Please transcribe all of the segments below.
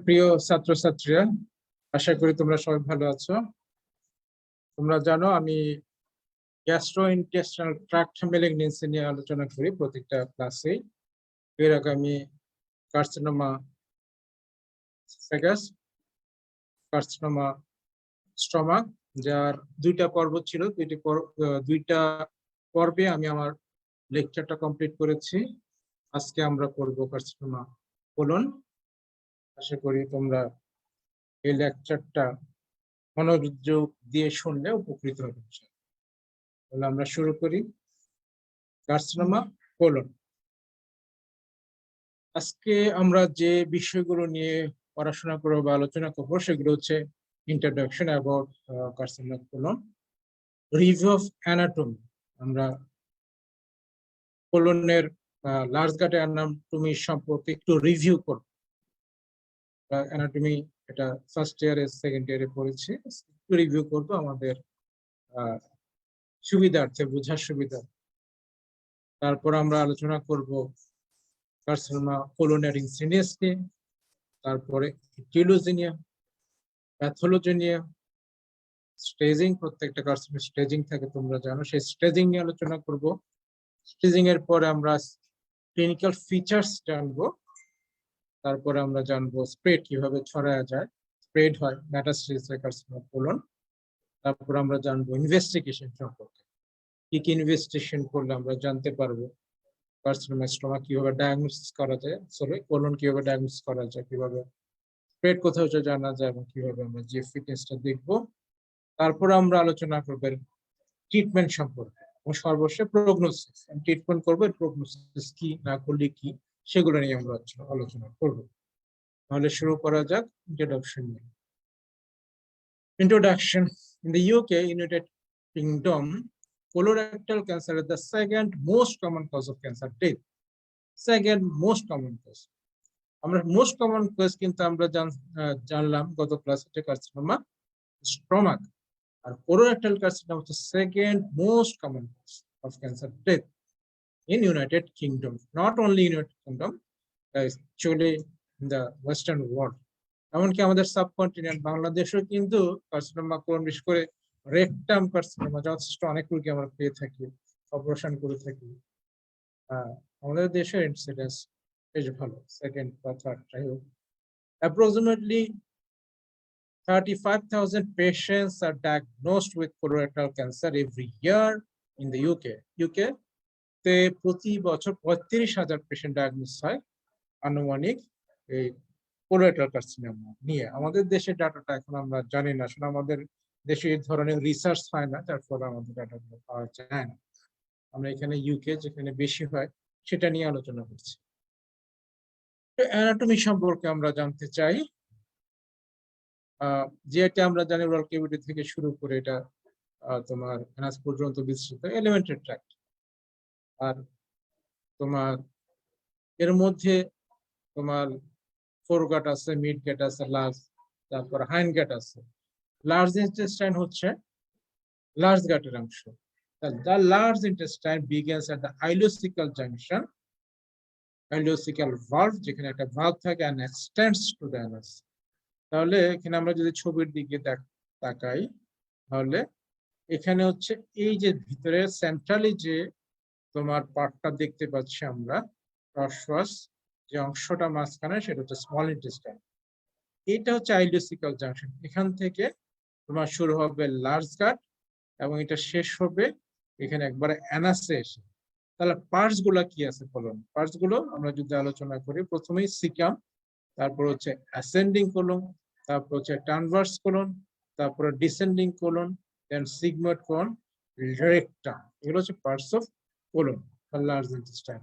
প্রিয় ছাত্রছাত্রীরা, আশা করি তোমরা সবাই ভালো আছো। তোমরা জানো আমি গ্যাস্ট্রোইন্টেস্টাইনাল ট্র্যাক্ট ম্যালিগন্যান্সি নিয়ে আলোচনা করি প্রত্যেকটা ক্লাসে। এর আগে আমি কার্সিনোমা সেগাস, কার্সিনোমা স্টমাক, যার দুইটা পর্ব ছিল, দুইটা পর্বে আমি আমার লেকচারটা কমপ্লিট করেছি। আজকে আমরা করব কার্সিনোমা কোলন। আশা করি তোমরা এই লেকচারটা মনোযোগ দিয়ে শুনলে উপকৃত হবে। তাহলে আমরা শুরু করি। Carcinoma colon. আজকে আমরা যে বিষয়গুলো নিয়ে পড়াশোনা করবো বা আলোচনা করবো সেগুলো হচ্ছে introduction about carcinoma colon, review of anatomy. আমরা কোলনের লার্জ গাটের অ্যানাটমি সম্পর্কে একটু রিভিউ করব। অ্যানাটমি এটা ফার্স্ট ইয়ারে সেকেন্ড ইয়ারে পড়েছি, একটু রিভিউ করবো আমাদের সুবিধার্থে, বোঝার সুবিধা। তারপর আমরা আলোচনা করব কার্সিনোমা কোলোনারি সিনিয়াসকে, তারপরে টিলোজেনিয়া, প্যাথোলোজেনিয়া, স্টেজিং। প্রত্যেকটা কার্সিনোমা স্টেজিং থাকে, তোমরা জানো, সেই স্টেজিং নিয়ে আলোচনা করব। স্টেজিং এর পরে আমরা ক্লিনিক্যাল ফিচার্স জানবো। তারপরে আমরা জানবো স্প্রেড কিভাবে ছড়ায় যায়, স্প্রেড হয় মেটাস্টেসিস কার্সিনোমা কোলন। তারপর আমরা জানবো ইনভেস্টিগেশন সম্পর্কে, কি কি ইনভেস্টিগেশন করলে আমরা জানতে পারবো কার্সিনোমা স্টোমাক কিভাবে ডায়াগনোসিস করা যায়, সরি কোলন কিভাবে ডায়াগনোসিস করা যায়, কিভাবে স্প্রেড কোথাও হচ্ছে জানা যায়, এবং কিভাবে আমরা যে ফিটনেসটা দেখবো। তারপর আমরা আলোচনা করবো ট্রিটমেন্ট সম্পর্কে এবং সর্বশেষ প্রগনোসিস। ট্রিটমেন্ট করবো, প্রগনোসিস কি না করলে কি, সেগুলো নিয়ে আমরা আলোচনা করবো। তাহলে শুরু করা যাক ইন্ট্রোডাকশন নিয়ে। Introduction. In the UK, United Kingdom, colorectal cancer is the second most common cause of cancer death. Second most common cause. আমরা মোস্ট কমন কজ কিন্তু আমরা জানলাম গত ক্লাসে কার্সিনোমা স্টমাক, আর কোলোরেক্টাল কার্সিনোমা হচ্ছে second most common cause of cancer death in United Kingdom. Not only United Kingdom, actually in the western world. এমনকি আমাদের সাবকন্টিনেন্ট বাংলাদেশেও কিন্তু কার্সিনোমা কোলন, বিশেষ করে রেকটাম কার্সিনোমা যথেষ্ট অনেক রোগী আমরা পেয়ে থাকি, অপারেশন করে থাকি। আমাদের দেশের ইনসিডেন্স বেশ ভালো, সেকেন্ড বা third. Approximately 35,000 patients are diagnosed with colorectal cancer every year in the UK. UK তে প্রতি বছর 35,000 পেশেন্ট ডায়াগনোস হয় আনুমানিক এই কোলোরেক্টাল কার্সিনোমা নিয়ে। আমাদের দেশের ডাটাটা এখন আমরা জানি না, আসলে আমাদের দেশে এই ধরনের রিসার্চ হয় না, যার ফলে আমাদের ডাটাগুলো পাওয়া যায় না। আমরা এখানে ইউকে যেখানে বেশি হয় সেটা নিয়ে আলোচনা করছি। অ্যানাটমি সম্পর্কে আমরা জানতে চাই। যেটা আমরা জানি ওরাল ক্যাভিটি থেকে শুরু করে এটা তোমার অ্যানাস পর্যন্ত বিস্তৃত এলিমেন্টারি ট্র্যাক্ট। আর তোমার এর মধ্যে তোমার ফোরগাট আছে, মিড গেট আছে, লার্জ, তারপর হাইন্ড গেট আছে। লার্জ ইন্টেস্টাইন হচ্ছে লার্জ গাটের অংশ। The large intestine begins at the ileocecal junction, ileocecal valve, যেখানে একটা ভালভ থাকে, and extends to the anus. তাহলে এখানে আমরা যদি ছবির দিকে তাকাই, তাহলে এখানে হচ্ছে এই যে ভিতরে সেন্ট্রালি যে তোমার পার্টটা দেখতে পাচ্ছি আমরা, প্রশ্বাস যে অংশটা মাঝখানে, সেটা হচ্ছে স্মল ইন্টেস্টাইন। এটা হচ্ছে আইলিওসিক্যাল জাংশন। এখান থেকে তোমার শুরু হবে লার্জ গাট এবং এটা শেষ হবে এখানে একবারে অ্যানাসে এসে। তাহলে পার্টস গুলা কি আছে বলুন? পার্টস গুলো আমরা যদি আলোচনা করি, প্রথমেই সিকাম, তারপর হচ্ছে অ্যাসেন্ডিং কোলন, তারপর হচ্ছে ট্রান্সভার্স কোলন, তারপরে ডিসেন্ডিং কোলন, দেন সিগময়েড কোলন, রেকটাম। এগুলো হচ্ছে পার্টস অফ কোলন বা লার্জ ইন্টেস্টাইন।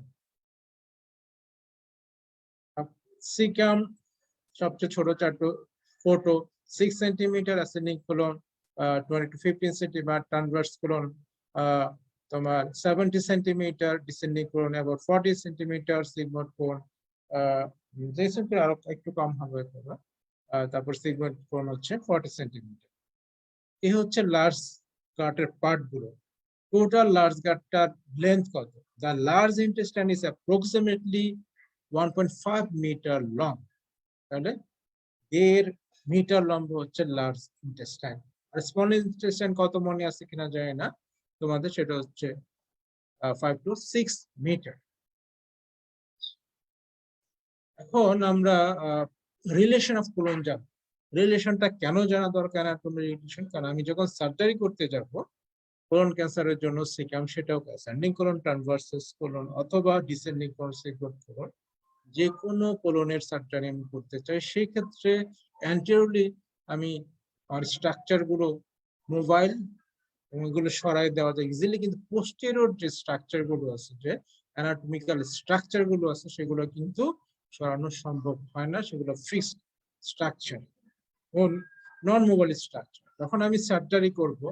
সিকাম সবচেয়ে ছোট, 4 to 6 centimetre, ascending colon 20 to 15 centimetre, transverse colon তোমার 70 centimetre, descending colon about 40 centimetre, sigmoid colon আরো একটু কম হবে, তারপর সিগময়েড কোলন হচ্ছে 40 সেন্টিমিটার। এই হচ্ছে লার্জ গাটের পার্ট গুলো। টোটাল লার্জ গাটটার লেন্থ কত? The large intestine is approximately 1.5 metre long. তাহলে মিটার লম্বা হচ্ছে লার্জ ইন্টেস্টাইন। আর স্মল ইন্টেস্টাইন কত মনে আছে কিনা যায় না তোমাদের, সেটা হচ্ছে 5 to 6 মিটার। এখন আমরা রিলেশন অফ কোলন জানব। রিলেশনটা কেন জানা দরকার রিলেশন, কারণ আমি যখন সার্জারি করতে যাব কোলন ক্যান্সারের জন্য সিকাম, সেটাও অ্যাসেন্ডিং কোলন, ট্রান্সভার্সাস কোলন অথবা ডিসেন্ডিং কোলন, সেগ্রেট কোলন, যে কোনো কোলনের সার্জারি আমি করতে চাই, সেই ক্ষেত্রে অ্যান্টেরিয়রলি আমি আমার স্ট্রাকচার গুলো মোবাইল এবং এগুলো সরাই দেওয়া যায় ইজিলি, কিন্তু পোস্টেরিয়র যে স্ট্রাকচার গুলো আছে, যে অ্যানাটমিক্যাল স্ট্রাকচার গুলো আছে, সেগুলো কিন্তু সরানো সম্ভব হয় না, সেগুলো ফিক্সড স্ট্রাকচার ও নন মোবাইল স্ট্রাকচার। যখন আমি সার্জারি করব,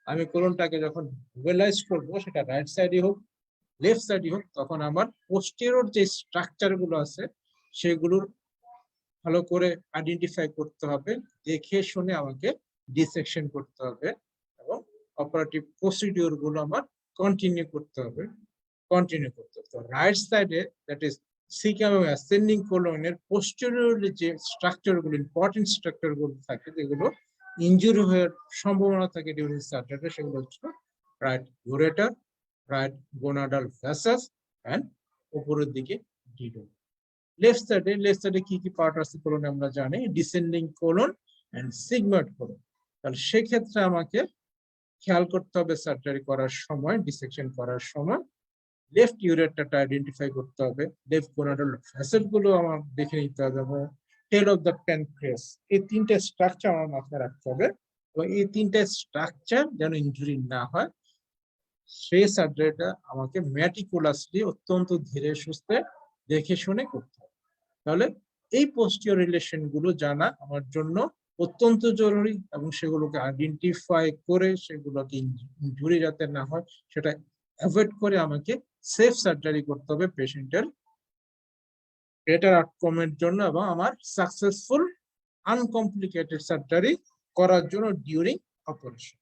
আমি কোলনটাকে যখন মোবিলাইজ করব, সেটা রাইট সাইডে হোক লেফট সাইডে হোক, তখন আমার পোস্টেরিয়র যে স্ট্রাকচার গুলো আছে সেগুলোর ভালো করে আইডেন্টিফাই করতে হবে, দেখে শুনে আমাকে ডিসেকশন করতে হবে এবং অপারেটিভ প্রসিডিওর গুলো আমার কন্টিনিউ করতে হবে। রাইট সাইডে, দ্যাট ইজ সিকাম এবং অ্যাসেন্ডিং কোলনের পোস্টেরিয়রলি যে স্ট্রাকচার গুলো, ইম্পর্টেন্ট স্ট্রাকচার গুলো থাকে, যেগুলো ইনজুরি হওয়ার সম্ভাবনা থাকে ডিউরিং সার্জারি, সেগুলো হচ্ছে রাইট ইউরেটার, রাইট গোনাডাল ভেসাস এন্ড উপরের দিকে ডিডো। লেফট সাইডে কি কি পার্ট আছে কোলনে আমরা জানি, descending colon and sigmoid colon. তাহলে সেক্ষেত্রে আমাকে খেয়াল করতে হবে সার্জারি করার সময়, ডিসেকশন করার সময় লেফট ইউরেটারটা আইডেন্টিফাই করতে হবে, লেফট গোনাডাল ভেসেল গুলো আমার দেখে নিতে হবে, এবং টেল অফ দ্য প্যানক্রিয়াস, এই তিনটে স্ট্রাকচার আমার মাথায় রাখতে হবে, এবং এই তিনটে স্ট্রাকচার যেন ইনজুরি না হয়, সেই সার্জারিটা আমাকে ম্যাটিকুলাসলি অত্যন্ত ধীরে সুস্থে দেখে শুনে করতে হবে। তাহলে এই পোস্টিরিয়র রিলেশন গুলো জানা আমার জন্য অত্যন্ত জরুরি, এবং সেগুলোকে আইডেন্টিফাই করে সেগুলোকে ইনজুরি যাতে না হয় সেটা অ্যাভয়েড করে আমাকে সেফ সার্জারি করতে হবে পেশেন্টের বেটার আউটকামের জন্য, এবং আমার সাকসেসফুল আনকমপ্লিকেটেড সার্জারি করার জন্য ডিউরিং অপারেশন।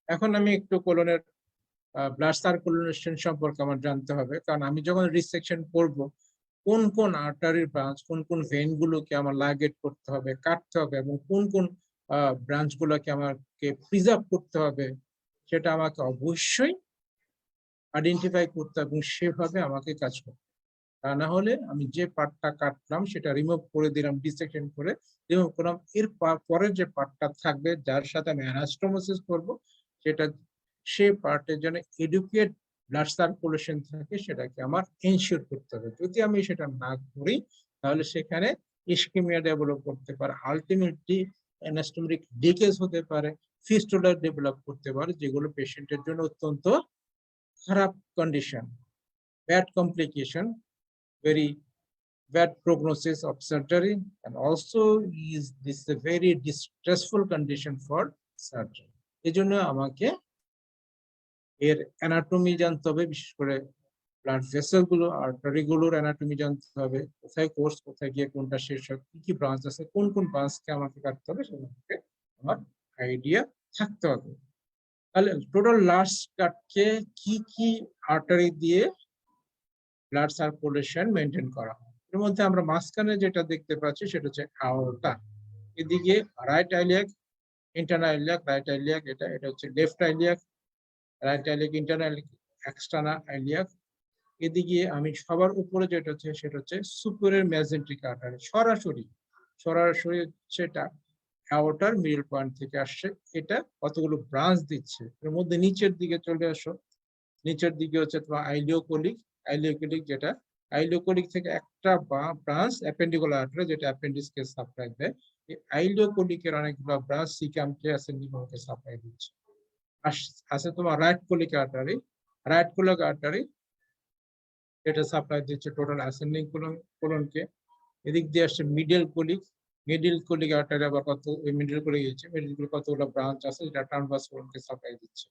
এখন আমি একটু কোলনের ব্লাড সার্কুলেশন সম্পর্কে আমার জানতে হবে, কারণ আমি যখন রিসেকশন করব, কোন কোন আর্টারির ব্রাঞ্চ, কোন কোন ভেন গুলোকে আমার লাগেট করতে হবে, কাটতে হবে, এবং কোন কোন ব্রাঞ্চ গুলোকে আমাকে প্রিজার্ভ করতে হবে, সেটা আমাকে অবশ্যই আইডেন্টিফাই করতে হবে, এবং সেভাবে আমাকে কাজ করতে হবে। তা না হলে আমি যে পার্টটা কাটলাম সেটা রিমুভ করে দিলাম, ডিসেকশন করে রিমুভ করলাম, এর পরে যে পার্টটা থাকবে যার সাথে আমি অ্যানাস্টোমোসিস করব, সেটা সে পার্টের জন্য এডুকেট ব্লাড সার্কুলেশন থাকে, সেটাকে আমার এনশিওর করতে হবে। যদি আমি সেটা না করি, তাহলে সেখানে ইসকেমিয়া ডেভেলপ করতে পারে, আলটিমেটলি অ্যানাস্টোমিক ডিকেজ হতে পারে, ফিস্টুলা ডেভেলপ করতে পারে, যেগুলো পেশেন্টের জন্য অত্যন্ত খারাপ condition, bad complication, very bad prognosis of surgery, and also is this a very distressful condition for surgery. এজন্য আমাকে এর অ্যানাটমি জানতে হবে, বিশেষ করে ব্লাড ভেসেল গুলো, আর্টারি গুলোর অ্যানাটমি জানতে হবে, কোথায় কোর্স, কোথায় গিয়ে কোনটা শেষ হয়, কি কি ব্রাঞ্চ আছে, কোন কোন ব্রাঞ্চকে আমাকে কাটতে হবে, সেগুলোকে আমার আইডিয়া থাকতে হবে। তাহলে টোটাল লার্জ কাটকে কি কি আর্টারি দিয়ে ব্লাড সার্কুলেশন মেনটেন করা হয়, এর মধ্যে আমরা মাঝখানে যেটা দেখতে পাচ্ছি সেটা হচ্ছে আওরটা। এদিকে right iliac, internal iliac, right iliac, এটা হচ্ছে left iliac, right iliac, internal external iliac. এদিকে আমি সবার উপরে যেটা হচ্ছে সেটা হচ্ছে সুপিরিয়র মেজেন্ট্রিক আর্টারি, সরাসরি সেটা আওরটার মিডল পয়েন্ট থেকে আসছে, এটা কতগুলো ব্রাঞ্চ দিচ্ছে। এর মধ্যে নিচের দিকে চলে আসো, নিচের দিকে হচ্ছে তোমার আইলিওকোলিক, যেটা আইলিওকোলিক থেকে একটা ব্রাঞ্চ অ্যাপেন্ডিকুলার আর্টারি, যেটা অ্যাপেন্ডিক্সকে সাপ্লাই দেয়। এই আইলিওকোলিকের অনেকগুলো ব্রাঞ্চ সিকামকে অ্যাসেন্ডিকুলারকে সাপ্লাই দিচ্ছে। আছে তোমার রাইট কোলিক আর্টারি, এটা সাপ্লাই দিচ্ছে টোটাল অ্যাসেন্ডিং কোলনকে। এদিক দিয়ে আসছে মিডল কোলিক আর্টারি, আবার মিডল কতগুলো ব্রাঞ্চ আছে, যেটা ট্রান্সভার্স কোলনকে সাপ্লাই দিচ্ছে।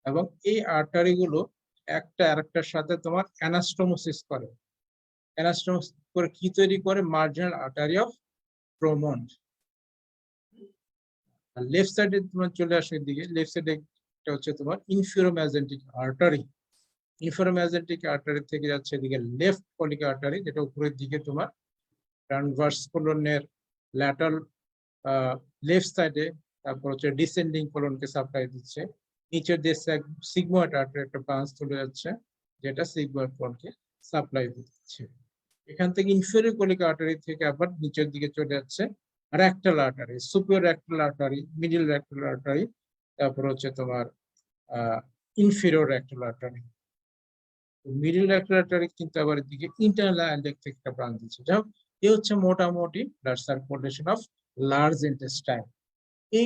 এবং এই আর্টারি গুলো একটা আরেকটার সাথে তোমার অ্যানাস্টোমোসিস করে, কি তৈরি করে, মার্জিনাল আর্টারি অফ প্রমন্ড। আর লেফট সাইডে তোমার চলে আসে, দিকে লেফট সাইডে হচ্ছে তোমার ইনফিউরো ম্যাজেন্টিক আর্টারি। ইনফ্রাম্যাজেন্টিক আর্টারি থেকে যাচ্ছে এদিকে লেফট কলিক আর্টারি, যেটা উপরের দিকে তোমার ট্রান্সভার্স কোলনের ল্যাটারাল লেফট সাইডে, তারপর হচ্ছে ডিসেন্ডিং কোলনকে সাপ্লাই দিচ্ছে। নিচের দিয়ে সিগময়েড আর্টারি একটা ব্রাঞ্চ চলে যাচ্ছে, যেটা সিগময়েড কোলনকে সাপ্লাই দিচ্ছে। এখান থেকে ইনফেরিয়র কোলিক আর্টারি থেকে আবার নিচের দিকে চলে যাচ্ছে rectal artery, superior rectal artery, middle rectal artery, তারপর হচ্ছে তোমার inferior rectal artery. Middle rectal artery কিন্তু আবার এদিকে ইন্টারনাল আইলেক থেকে একটা ব্রাঞ্চ দিচ্ছে। যাই হোক, এই হচ্ছে মোটামুটি blood circulation of large intestine. এই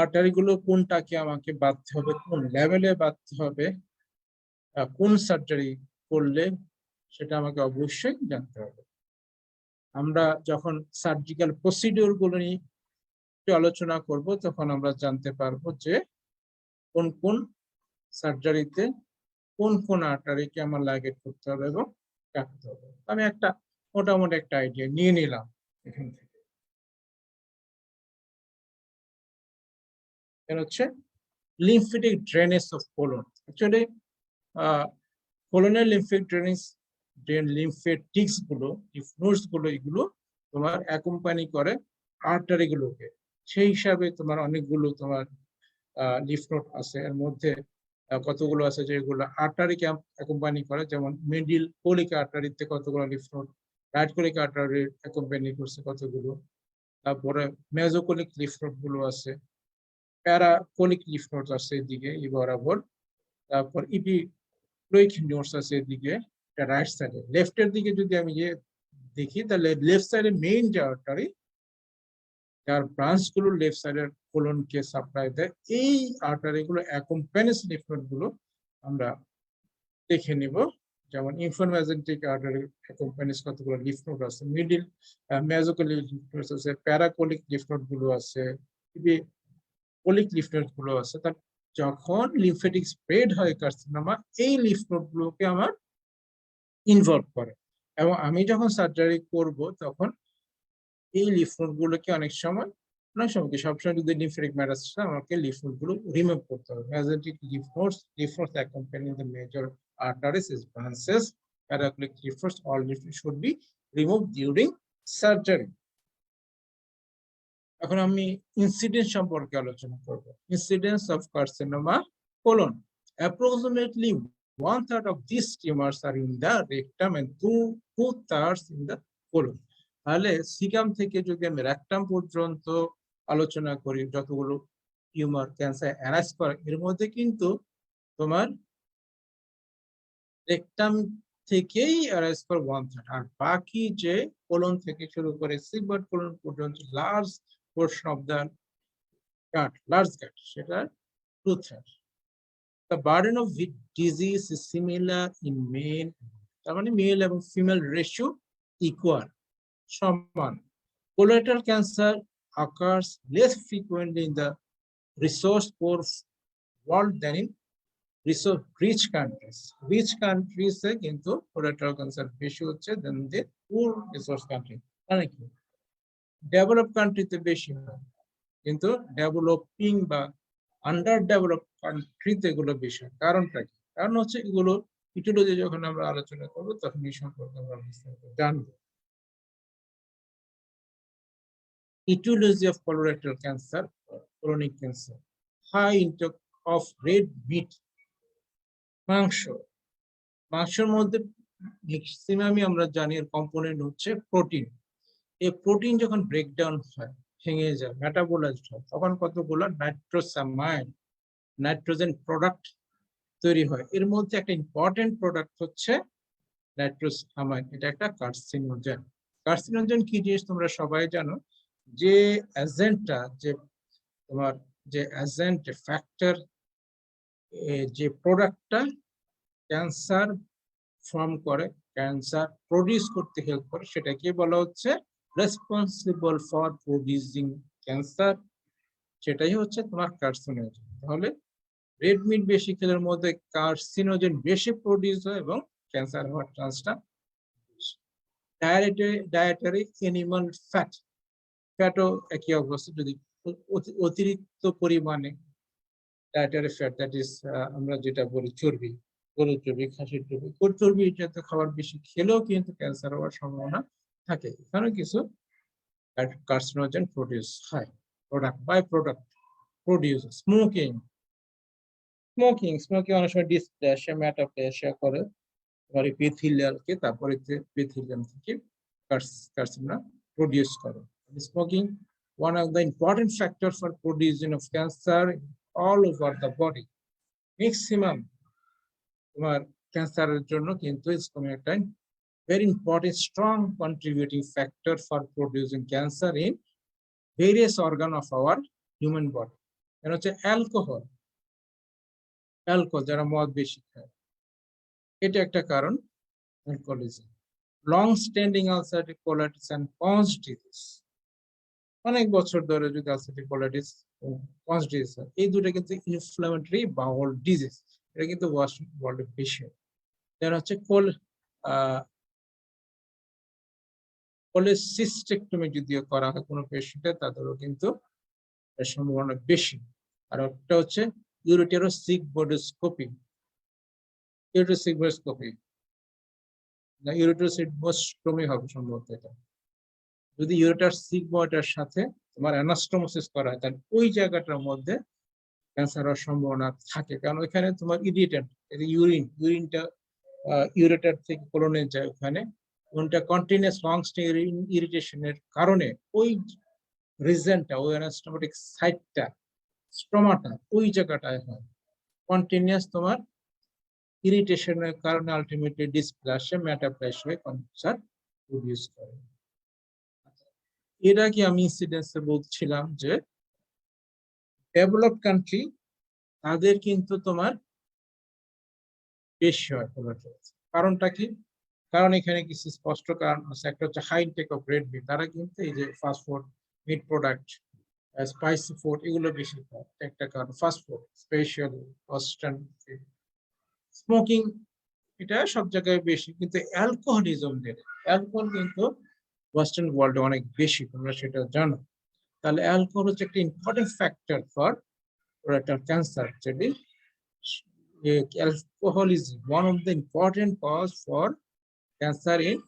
আর্টারি গুলো কোনটাকে আমাকে বাঁধতে হবে, কোন লেভেলে বাঁধতে হবে, কোন সার্জারি করলে, সেটা আমাকে অবশ্যই জানতে হবে। আমরা যখন সার্জিক্যাল প্রসিডিওর গুলো নিয়ে আলোচনা করব, তখন আমরা জানতে পারবো যে কোন কোন সার্জারিতে কোন কোন আর্টারিকে আমার লাইগেট করতে হবে এবং কাটতে হবে। আমি একটা মোটামুটি একটা আইডিয়া নিয়ে নিলাম এখান থেকে। এটা হচ্ছে lymphatic drainage of colon. Actually কোলনের লিম্ফেটিক ড্রেনেজ, লিম্ফেটিক্স গুলো, লিম্ফ নোডস গুলো, এগুলো তোমার অ্যাকম্পানি করে আর্টারি গুলোকে। সেই হিসাবে তোমার অনেকগুলো তোমার লিম্ফ নোড আছে, এর মধ্যে কতগুলো আছে যেগুলো আর্টারিকে অ্যাকম্পানি করে, যেমন মিডল কোলিক আর্টারিতে কতগুলো lymph node, right colic artery accompany করছে কতগুলো, তারপরে মেজোকোলিক লিম্ফ নোড গুলো আছে, প্যারাকোলিক লিম্ফ নোড আছে এদিকে এই বরাবর, তারপর ইপিক্লোইক নোডস আছে এদিকে রাইট সাইডে। লেফটের দিকে যদি আমি দেখি, তাহলে লেফট সাইডে মেইন যে আর্টারি, যার ব্রাঞ্চ গুলো লেফট সাইডের কোলনকে সাপ্লাই দেয়, এই আর্টারি গুলো অ্যাকম্পানিজ লিম্ফ নোড গুলো আমরা দেখে নিব। যেমন ইনফ্রাম্যাজেন্টিক আর্টারি অ্যাকম্পানিজ কতগুলো লিম্ফ নোড আছে, মিডল মেজোকোলিক লিম্ফ নোড আছে, প্যারাকোলিক লিম্ফ নোড গুলো আছে, কোলিক লিম্ফ নোড গুলো আছে। তার যখন লিম্ফেটিক স্প্রেড হয় কার্সিনোমা, এই লিম্ফ নোড গুলোকে আমার ইনভলভ করে, এবং আমি যখন সার্জারি করব তখন এই লিম্ফ নোড গুলোকে অনেক সময় কি সবসময় যদি লিম্ফেটিক ম্যাটার আমাকে লিম্ফ নোড গুলো রিমুভ করতে হবে। Mesenteric lymph nodes accompanying the major arteries is branches, paracolic lymph nodes, all lymph nodes should be removed during surgery. এখন আমি ইনসিডেন্স সম্পর্কে আলোচনা করব। Incidence of carcinoma colon, approximately 1/3 of these tumors are in the rectum and 2/3 in the colon. তাহলে caecum থেকে যদি আমি rectum পর্যন্ত আলোচনা করি, যতগুলো টিউমার ক্যান্সার অ্যারাইজ করে, এর মধ্যে কিন্তু তোমার রেকটাম থেকেই অ্যারাইজ করে 1/3, আর বাকি যে কোলন থেকে শুরু করে সিগময়েড কোলন পর্যন্ত large portion of the gut, large gut, সেটা 2/3. The burden of disease is similar in male, তার মানে মেল এবং ফিমেল রেশিও ইকুয়াল, সমান। Colorectal cancer occurs less frequently in the resource-poor world than in resource-rich countries. Rich countries এ কিন্তু colorectal cancer বেশি হচ্ছে than the poor resource country. মানে কি, develop কান্ট্রিতে বেশি হয়, কিন্তু ডেভেলপিং বা আন্ডার ডেভেলপ কান্ট্রিতে এগুলো বেশি হয়। কারণটা কি? কারণ হচ্ছে এগুলো ইটিওলজি যখন আমরা আলোচনা করবো তখন এই সম্পর্কে আমরা বিস্তারিত জানবো। Etiology of colorectal cancer, colonic cancer, high intake of red meat, মাংস। মাংসের মধ্যে ম্যাক্সিমামই আমরা জানি এর কম্পোনেন্ট হচ্ছে প্রোটিন। এই প্রোটিন যখন ব্রেকডাউন হয়, ভেঙে যায়, মেটাবোলাইজড হয়, তখন কতগুলো নাইট্রোসামাইড, নাইট্রোজেন প্রোডাক্ট তৈরি হয়। এর মধ্যে একটা ইম্পর্টেন্ট প্রোডাক্ট হচ্ছে নাইট্রোসামাইড। এটা একটা কার্সিনোজেন। কার্সিনোজেন কি জিনিস তোমরা সবাই জানো, যে এজেন্টটা, যে তোমার যে এজেন্ট, যে ফ্যাক্টর, যে প্রোডাক্টটা ক্যান্সার ফর্ম করে, ক্যান্সার প্রডিউস করতে হেল্প করে, সেটাকে বলা হচ্ছে রেসপন্সিবল ফর প্রডিউসিং ক্যান্সার, সেটাই হচ্ছে তোমার কার্সিনোজেন। তাহলে রেড মিট বেশি খেলের মধ্যে কার্সিনোজেন বেশি প্রডিউস হয় এবং ক্যান্সার হওয়ার চান্সটা বেশি। ডায়েটারি অ্যানিমাল ফ্যাট, ফ্যাটও একই অবস্থা, যদি অতিরিক্ত পরিমাণে ডায়েটারি ফ্যাট, দ্যাট ইজ আমরা যেটা বলি চর্বি, গরুর চর্বি, খাসির চর্বি, গরুর চর্বি জাতীয় খাবার বেশি খেলেও কিন্তু ক্যান্সার হওয়ার সম্ভাবনা থাকে। এখানে কিছু কার্সিনোজেন প্রডিউস হয়, product by product produce. Smoking অনেক সময় ডিসপ্লেসিয়া, মেটাপ্লেসিয়া করে এপিথেলিয়ালকে, তারপরে এপিথেলিয়াম থেকে কার্সিনোম প্রডিউস করে। Smoking one of the important factors for producing of cancer all over the body. Maximum তোমার ক্যান্সারের জন্য কিন্তু স্মোকিং একটা very important strong contributing factor for producing cancer in various organ of our human body. এটা হচ্ছে alcohol, যারা মদ বেশি খায়, এটা একটা কারণ। Alcoholism, long standing ulcerative colitis and Crohn's disease, অনেক বছর ধরে যদি আলসারেটিভ কোলাইটিস ও পন্স ডিজিজ হয়, এই দুটো কিন্তু ইনফ্লামেটরি বাউল ডিজিজ, এটা কিন্তু ওয়ার্ল্ডে বেশি। যারা হচ্ছে কোলেসিস্টেক্টমি যদিও করা হয় কোনো পেশেন্টে, তাদেরও কিন্তু এর সম্ভাবনা বেশি। আর একটা হচ্ছে ইউরেটেরোসিগমোইডোস্কোপি, না ইউরেটেরোসিগমোস্টমি হবে সম্ভবত এটা। যদি ইউরেটার সিগময়েডের সাথে তোমার অ্যানাস্টোমোসিস করা হয়, তাহলে ওই জায়গাটার মধ্যে ক্যান্সার হওয়ার সম্ভাবনা থাকে, কারণ ওইখানে তোমার ইরিটেন্ট, ইউরিনটা ইউরেটার থেকে কোলনে যায়, ওখানে কোনটা কন্টিনিউয়াস লং স্টে ইরিটেশনের কারণে ওই রিজনটা, ওই অ্যানাস্টোমেটিক সাইটটা, স্ট্রমাটা ওই জায়গাটায় হয় কন্টিনিউয়াস তোমার ইরিটেশনের কারণে আলটিমেটলি ডিসপ্লাসিয়া, মেটাপ্লাসিয়া হয়ে ক্যান্সার প্রডিউস করে। এর আগে আমি ইনসিডেন্সে বলছিলাম যে ডেভেলপড কান্ট্রি তাদের কিন্তু তোমার বেশি হয়। কারণটা কি? কারণ এখানে কিছু স্পষ্ট কারণ আছে। একটা হচ্ছে high intake of red meat, তারা কিন্তু এই যে fast food, meat product, spicy food এগুলো বেশি খায়, একটা কারণ। Fast food, specially western smoking, এটা সব জায়গায় বেশি। কিন্তু অ্যালকোহলিজম, অ্যালকোহল কিন্তু ওয়েস্টার্ন ওয়ার্ল্ডে অনেক বেশি, তোমরা সেটা জানো। তাহলে অ্যালকোহল হচ্ছে একটা important factor for colorectal cancer. Actually, alcohol is one of the important cause for cancer in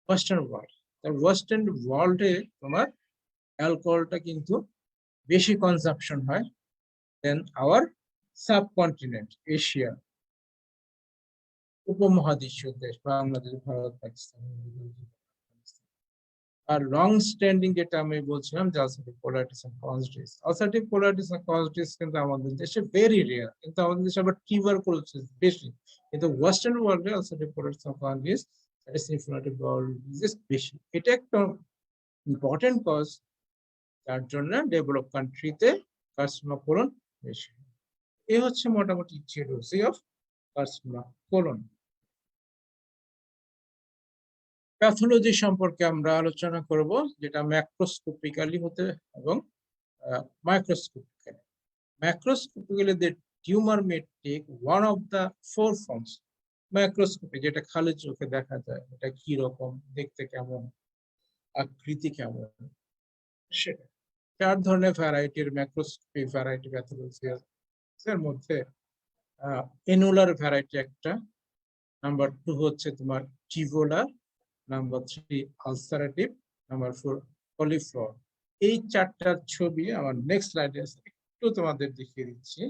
Western world. The Western world এ তোমার অ্যালকোহলটা কিন্তু বেশি কনজাম্পশন হয় দেন আওয়ার সাবকন্টিনেন্ট, এশিয়া, উপমহাদেশীয় দেশ, বাংলাদেশ, ভারত, পাকিস্তান। আর লং স্ট্যান্ডিং যেটা আমি বলছিলাম যে ulcerative colitis and Crohn's disease, ulcerative colitis and Crohn's disease কিন্তু আমাদের দেশে ভেরি রেয়ার, কিন্তু আমাদের দেশে আবার টিউবারকুলোসিস বেশি। কিন্তু ওয়েস্টার্ন ওয়ার্ল্ডে ulcerative colitis and Crohn's disease, that is inflammatory bowel disease বেশি। এটা একটা ইম্পর্টেন্ট কজ, যার জন্য ডেভেলপ কান্ট্রিতে কার্সিনোমা কোলন বেশি। এই হচ্ছে মোটামুটি aetiology of carcinoma colon. Pathology সম্পর্কে আমরা আলোচনা করব, যেটা ম্যাক্রোস্কোপিক্যালি হতে এবং microscopically. Macroscopically the tumor may take one of the four forms. Macroscopy যেটা খালি চোখে দেখা যায়, এটা কি রকম দেখতে, কেমন আকৃতি, কেমন, সেটা। চার ধরনের ভ্যারাইটির ম্যাক্রোস্কোপি ভ্যারাইটি প্যাথোলজি আছে। এর মধ্যে এনুলার ভ্যারাইটি একটা, নাম্বার 2 হচ্ছে তোমার টিভোলার, নাম্বার 3 আলসারেটিভ, নাম্বার 4 কলিফ্লোর। এই চারটার ছবি আমার নেক্সট স্লাইডে একটু তোমাদের দেখিয়ে দিচ্ছি।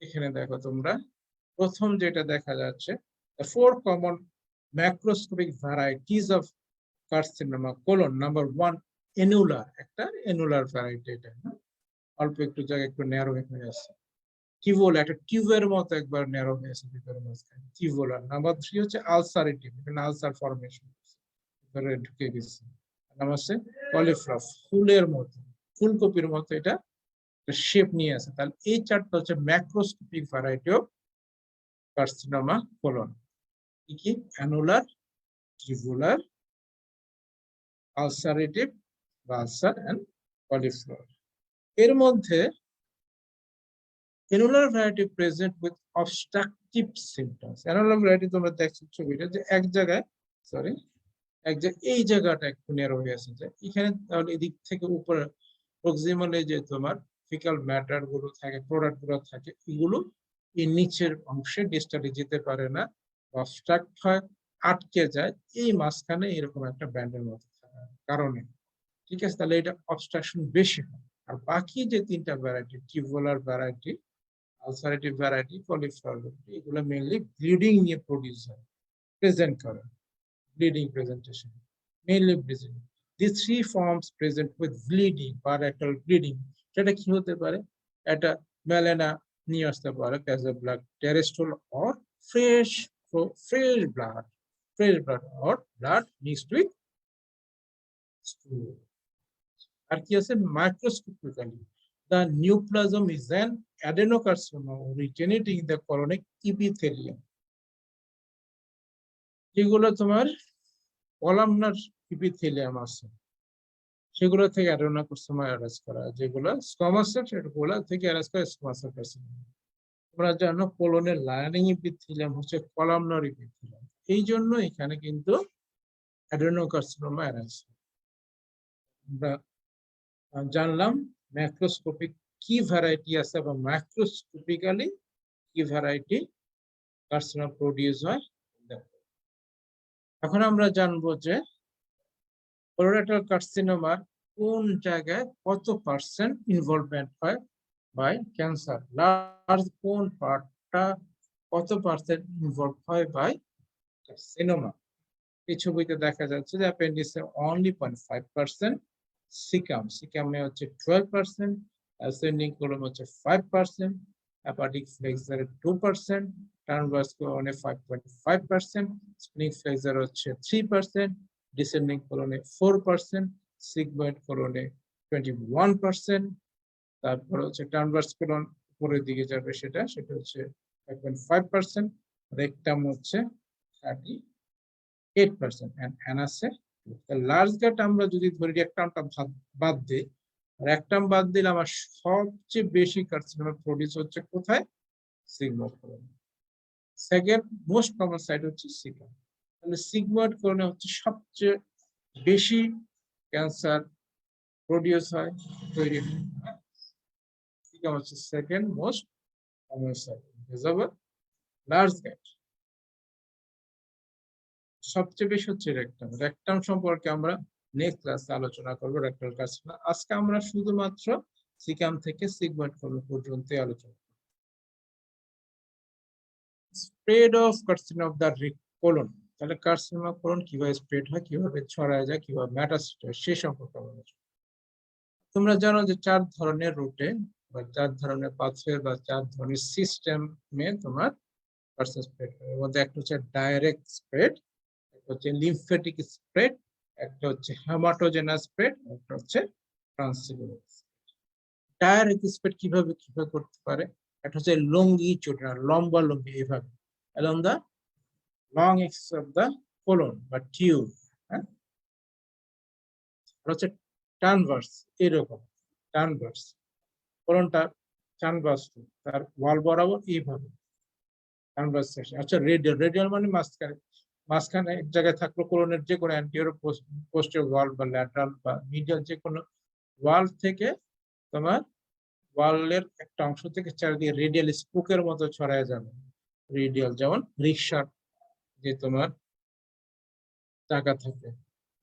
এখানে দেখো তোমরা, প্রথম যেটা দেখা যাচ্ছে, the four common macroscopic varieties of carcinoma colon. Number 1 annular, একটা annular variety, এটা অল্প একটু জায়গা একটু ন্যারো হয়ে আছে। টিউবুলার, একটা টিউবের মতো একবার ন্যারো হয়ে আছে ভিতরে মাঝখানে, টিউবুলার। নাম্বার 3 হচ্ছে আলসারেটিভ, এখানে আলসার ফরমেশন ভিতরে ঢুকে গেছে। নাম্বার 4 কলিফ্লোর, ফুলের মতো, ফুলকপির মতো এটা শেপ নিয়ে আছে। তাহলে এই চারটা হচ্ছে macroscopic variety of carcinoma colon. কি কি? অ্যানুলার, টিউবুলার, আলসারেটিভ বা আলসার এন্ড কলিফ্লোর। এর মধ্যে annular variety present with obstructive symptoms. Annular variety তোমরা দেখছো ছবিটা, যে এক জায়গায় এই জায়গাটা একটু ন্যারো হয়ে আছে, যে এখানে তাহলে এদিক থেকে উপরে প্রক্সিমালে যে তোমার ফিকাল ম্যাটার গুলো থাকে, প্রোডাক্ট গুলো থাকে, এগুলো এই নিচের অংশে ডিস্টালে যেতে পারে না, অবস্ট্রাক্ট হয়, আটকে যায় এই মাঝখানে এরকম একটা ব্যান্ডের মতো থাকার কারণে। ঠিক আছে, তাহলে এটা অবস্ট্রাকশন বেশি হয়। আর বাকি যে তিনটা variety, tubular variety, ulcerative variety, পলিফ্লোরাল, এগুলো মেইনলি ব্লিডিং নিয়ে প্রডিউস হয়, প্রেজেন্ট করে, bleeding presentation, mainly bleeding. These three forms present with bleeding, parietal bleeding. সেটা কি হতে পারে? এটা মেলানা নিয়ে আসতে পারে, প্যাজা ব্লাড, টেরেস্ট্রল, or fresh blood, or blood mixed with stool. আর কি আছে? Microscopically, the neoplasm is an adenocarcinoma originating in the colonic epithelium. যেগুলো তোমার কলামনার এপিথেলিয়াম আছে, সেগুলো থেকে অ্যাডেনোকার্সিনোমা অ্যারাইজ করা, যেগুলো স্কোমাসের, সেগুলো থেকে অ্যারাইজ করে স্কোমাসেল কার্সিনোমা। তোমরা জানো কোলনের লাইনিং এপিথেলিয়াম হচ্ছে কলামনার এপিথেলিয়াম, এই জন্য এখানে কিন্তু অ্যাডেনোকার্সিনোমা অ্যারাইজ হয়। আমরা জানলাম ম্যাক্রোস্কোপিক কি ভ্যারাইটি আছে এবং ম্যাক্রোস্কোপিক্যালি কি ভ্যারাইটি কার্সিনোমা প্রডিউস হয়। এখন আমরা জানবো যে কোলোরেক্টাল কার্সিনোমার কোন জায়গায় কত পার্সেন্ট ইনভলভমেন্ট হয় বাই ক্যান্সার, লার্জ কোন পার্টটা কত পার্সেন্ট ইনভলভ হয় বাই কার্সিনোমা। এই ছবিতে দেখা যাচ্ছে যে অ্যাপেন্ডিক্সে অনলি 0.5%, সিকামে হচ্ছে 12%, অ্যাসেন্ডিং কোলন হচ্ছে 5%, হেপাটিক ফ্লেক্সারে 2%, ট্রান্সভার্স কোলনে 5.5%, স্প্লিনিক ফ্লেক্সার হচ্ছে 3%, ডিসেন্ডিং কোলনে 4%, সিগময়েড কোলনে 21%, তারপর হচ্ছে ট্রান্সভার্স কোলন উপরের দিকে যাবে সেটা হচ্ছে 5.5%, রেকটাম হচ্ছে 38%, and অ্যানাসে লার্জ গাট আমরা যদি ধরি রেকটামটা বাদ দিই, রেকটাম বাদ দিলে আমার সবচেয়ে বেশি কার্সিনোমা প্রডিউস হচ্ছে কোথায়? সিগময়েড কোলনে। সেকেন্ড মোস্ট কমন সাইট হচ্ছে সিকাম। তাহলে সিগময়েড কোলনে হচ্ছে সবচেয়ে বেশি ক্যান্সার প্রডিউস হয়, তৈরি হয়। সিকাম হচ্ছে second most common site. Large gut সবচেয়ে বেশি হচ্ছে রেকটাম। রেকটাম সম্পর্কে আমরা নেক্সট ক্লাসে আলোচনা করবো, রেকটাল কার্সিনোমা। আজকে আমরা শুধুমাত্র সিকাম থেকে সিগময়েড কোলন পর্যন্ত আলোচনা করব। Spread of carcinoma of the colon, তাহলে কার্সিনোমা কোলন কিভাবে স্প্রেড হয়, কিভাবে ছড়ায় যায়, কিভাবে মেটাস্টেট হয়, সে সম্পর্কে আমরা আলোচনা। তোমরা জানো যে 4 ধরনের রুটে বা 4 ধরনের পাথওয়ে বা 4 ধরনের সিস্টেমে তোমার কার্সিনোমা স্প্রেড হয়। এর মধ্যে একটা হচ্ছে ডাইরেক্ট স্প্রেড, একটা হচ্ছে লিম্ফ্যাটিক স্প্রেড, একটা হচ্ছে হেমাটোজেনাস স্প্রেড, একটা হচ্ছে ট্রান্সমিসিবল। ডাইরেক্ট স্প্রেড কিভাবে করতে পারে? একটা হচ্ছে লঙ্গিচুডানাল, লম্বা এইভাবে along the long axis of the colon বা টিউব। হ্যাঁ, হচ্ছে ট্রান্সভার্স, এরকম ট্রান্সভার্স, কোলনটা ট্রান্সভার্স, তার ওয়াল বরাবর এইভাবে ট্রান্সভার্স সেকশন। আচ্ছা, রেডিয়াল মানে মাঝখানে এক জায়গায় থাকলো কোলনের যে কোনো অ্যান্টিরিয়র, পোস্টেরিয়র ওয়াল বা ল্যাটারাল বা মিডিয়াল যে কোনো ওয়াল থেকে তোমার ওয়ালের একটা অংশ থেকে চারিদিকে রেডিয়াল স্পোকের মতো ছড়ায় যাবে। রেডিয়াল যেমন রিক্সার যে তোমার চাকা থাকে,